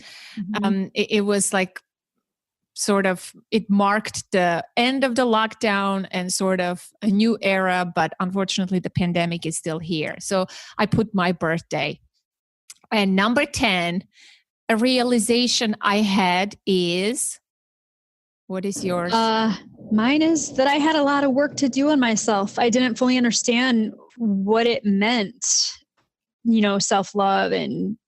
It was like it marked the end of the lockdown and sort of a new era, but unfortunately the pandemic is still here. So I put my birthday. And number 10, a realization I had is, what is yours? Mine is that I had a lot of work to do on myself. I didn't fully understand what it meant, self-love and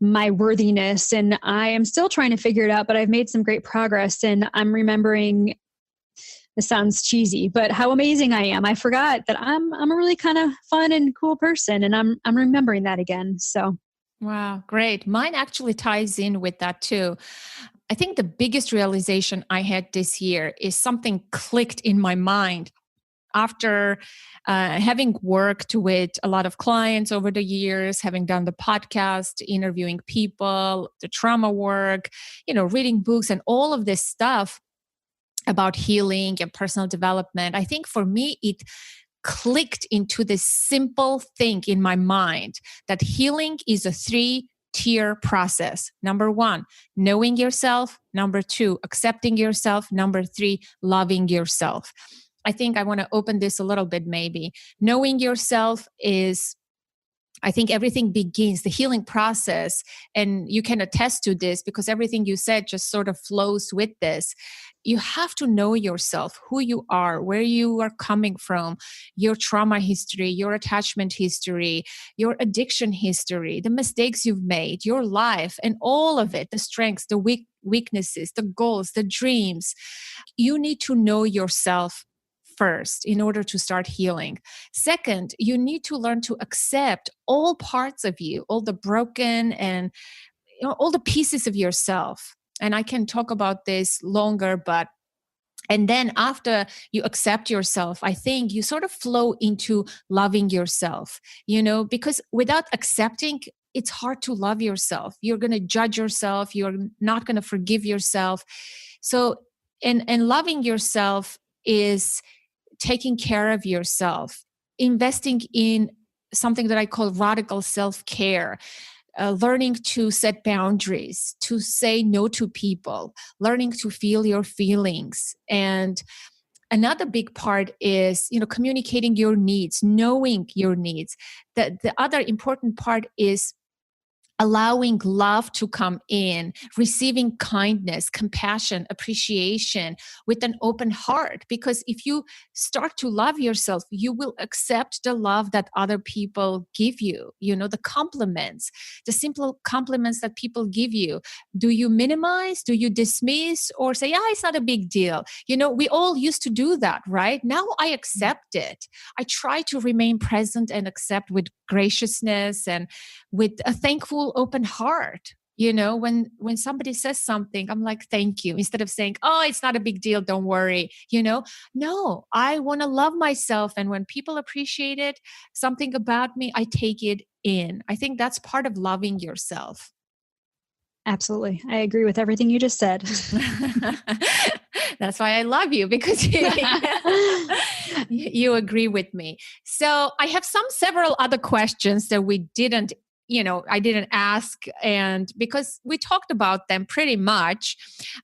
my worthiness. And I am still trying to figure it out, but I've made some great progress. And I'm remembering, this sounds cheesy, but how amazing I am. I forgot that I'm a really kind of fun and cool person. And I'm remembering that again. So. Wow, great. Mine actually ties in with that too. I think the biggest realization I had this year is something clicked in my mind after having worked with a lot of clients over the years, having done the podcast, interviewing people, the trauma work, reading books and all of this stuff about healing and personal development. I think for me, it clicked into this simple thing in my mind that healing is a 3-tier process. Number 1, knowing yourself. Number 2, accepting yourself. Number 3, loving yourself. I think I want to open this a little bit maybe. Knowing yourself is, I think everything begins, the healing process, and you can attest to this because everything you said just sort of flows with this. You have to know yourself, who you are, where you are coming from, your trauma history, your attachment history, your addiction history, the mistakes you've made, your life, and all of it, the strengths, the weaknesses, the goals, the dreams. You need to know yourself first in order to start healing. Second, you need to learn to accept all parts of you, all the broken and all the pieces of yourself. And I can talk about this longer, but and then after you accept yourself, I think you sort of flow into loving yourself, because without accepting, it's hard to love yourself. You're going to judge yourself. You're not going to forgive yourself. So, and loving yourself is taking care of yourself, investing in something that I call radical self-care. Learning to set boundaries, to say no to people, learning to feel your feelings. And another big part is, communicating your needs, knowing your needs. The other important part is allowing love to come in, receiving kindness, compassion, appreciation with an open heart. Because if you start to love yourself, you will accept the love that other people give you, the compliments, the simple compliments that people give you. Do you minimize? Do you dismiss? Or say, yeah, it's not a big deal? We all used to do that, right? Now I accept it. I try to remain present and accept with graciousness and with a thankful open heart. When somebody says something, I'm like, thank you, instead of saying, oh, it's not a big deal, don't worry. No, I want to love myself, and when people appreciate it, something about me, I take it in. I think that's part of loving yourself. Absolutely. I agree with everything you just said. That's why I love you, because you agree with me. So I have several other questions that we didn't I didn't ask, and because we talked about them pretty much,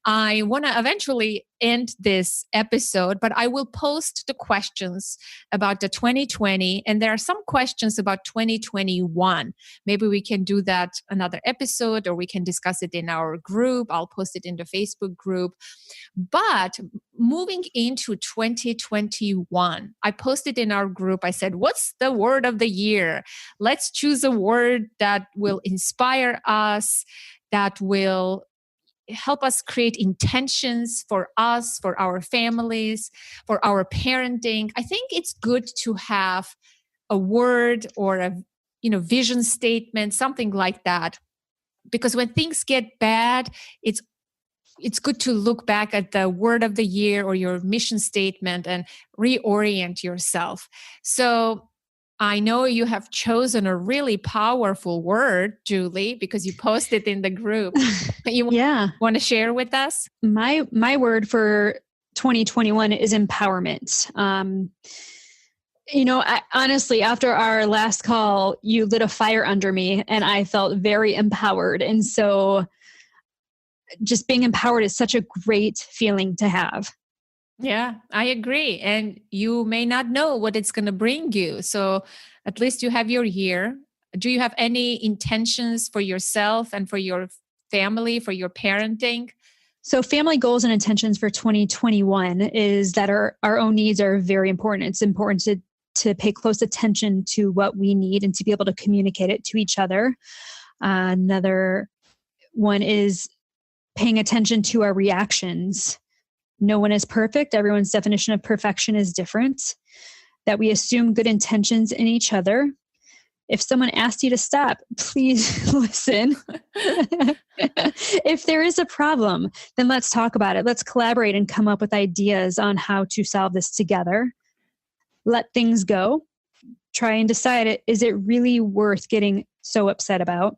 I want to eventually end this episode, but I will post the questions about the 2020, and there are some questions about 2021. Maybe we can do that another episode, or we can discuss it in our group. I'll post it in the Facebook group. But moving into 2021, I posted in our group, I said, what's the word of the year? Let's choose a word that will inspire us, that will help us create intentions for us, for our families, for our parenting. I think it's good to have a word or a vision statement, something like that. Because when things get bad, it's good to look back at the word of the year or your mission statement and reorient yourself. So I know you have chosen a really powerful word, Julie, because you posted in the group. You want to share with us? My word for 2021 is empowerment. Honestly, after our last call, you lit a fire under me and I felt very empowered. And so just being empowered is such a great feeling to have. Yeah, I agree. And you may not know what it's going to bring you. So at least you have your year. Do you have any intentions for yourself and for your family, for your parenting? So family goals and intentions for 2021 is that our own needs are very important. It's important to pay close attention to what we need and to be able to communicate it to each other. Another one is paying attention to our reactions. No one is perfect. Everyone's definition of perfection is different. That we assume good intentions in each other. If someone asks you to stop, please listen. If there is a problem, then let's talk about it. Let's collaborate and come up with ideas on how to solve this together. Let things go. Try and decide, is it really worth getting so upset about?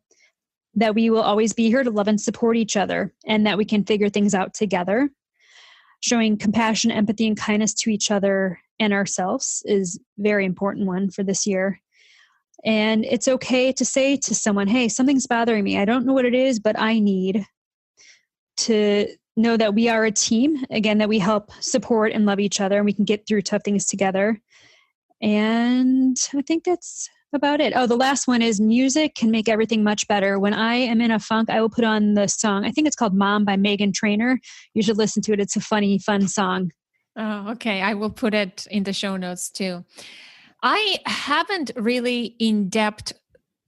That we will always be here to love and support each other, and that we can figure things out together. Showing compassion, empathy, and kindness to each other and ourselves is a very important one for this year. And it's okay to say to someone, hey, something's bothering me. I don't know what it is, but I need to know that we are a team. Again, that we help support and love each other, and we can get through tough things together. And I think that's about it. Oh, the last one is music can make everything much better. When I am in a funk, I will put on the song. I think it's called Mom by Meghan Trainor. You should listen to it. It's a funny, fun song. Oh, okay. I will put it in the show notes too. I haven't really in-depth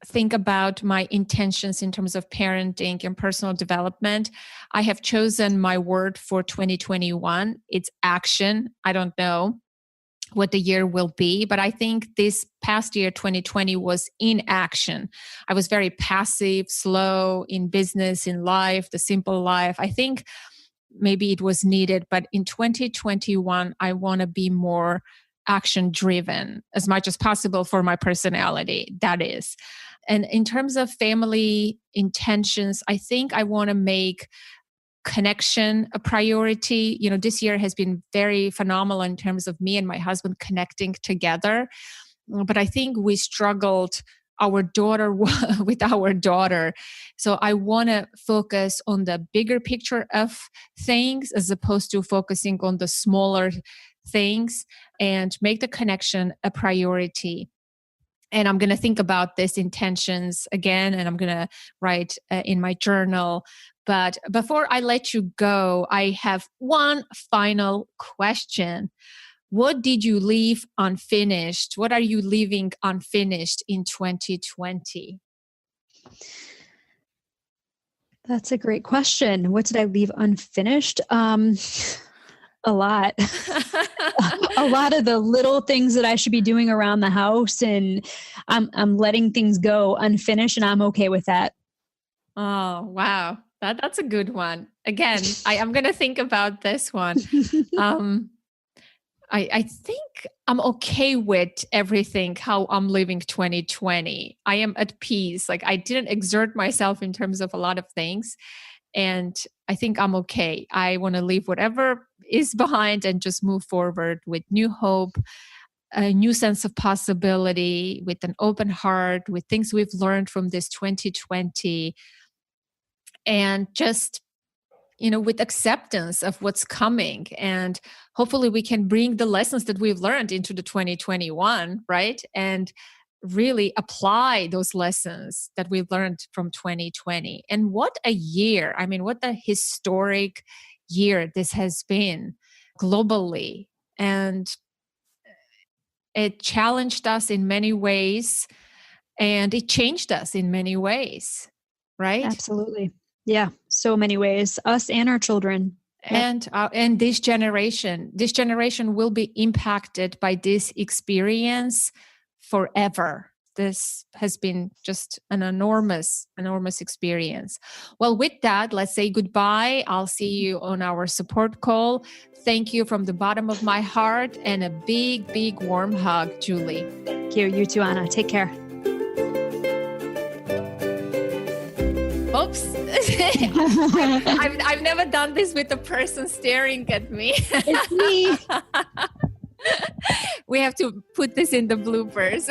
think about my intentions in terms of parenting and personal development. I have chosen my word for 2021. It's action. I don't know. what the year will be. But I think this past year, 2020, was in action. I was very passive, slow in business, in life, the simple life. I think maybe it was needed, but in 2021, I want to be more action driven as much as possible for my personality, that is. And in terms of family intentions, I think I want to make connection a priority. This year has been very phenomenal in terms of me and my husband connecting together. But I think we struggled with our daughter. So I want to focus on the bigger picture of things as opposed to focusing on the smaller things and make the connection a priority. And I'm going to think about these intentions again, and I'm going to write in my journal. But before I let you go, I have one final question. What did you leave unfinished? What are you leaving unfinished in 2020? That's a great question. What did I leave unfinished? A lot. A lot of the little things that I should be doing around the house, and I'm letting things go unfinished, and I'm okay with that. Oh, wow. That's a good one. Again, I'm going to think about this one. I think I'm okay with everything, how I'm living 2020. I am at peace. Like, I didn't exert myself in terms of a lot of things. And I think I'm okay. I want to leave whatever is behind and just move forward with new hope, a new sense of possibility, with an open heart, with things we've learned from this 2020. And just, with acceptance of what's coming. And hopefully we can bring the lessons that we've learned into the 2021, right? And really apply those lessons that we've learned from 2020. And what a year. I mean, what a historic year this has been globally. And it challenged us in many ways, and it changed us in many ways, right? Absolutely. Yeah, so many ways, us and our children. And this generation will be impacted by this experience forever. This has been just an enormous experience. Well, with that, let's say goodbye. I'll see you on our support call. Thank you from the bottom of my heart, and a big, big warm hug, Julie. Thank you. You too, Anna. Take care. Oops. I've never done this with a person staring at me. It's me. We have to put this in the bloopers.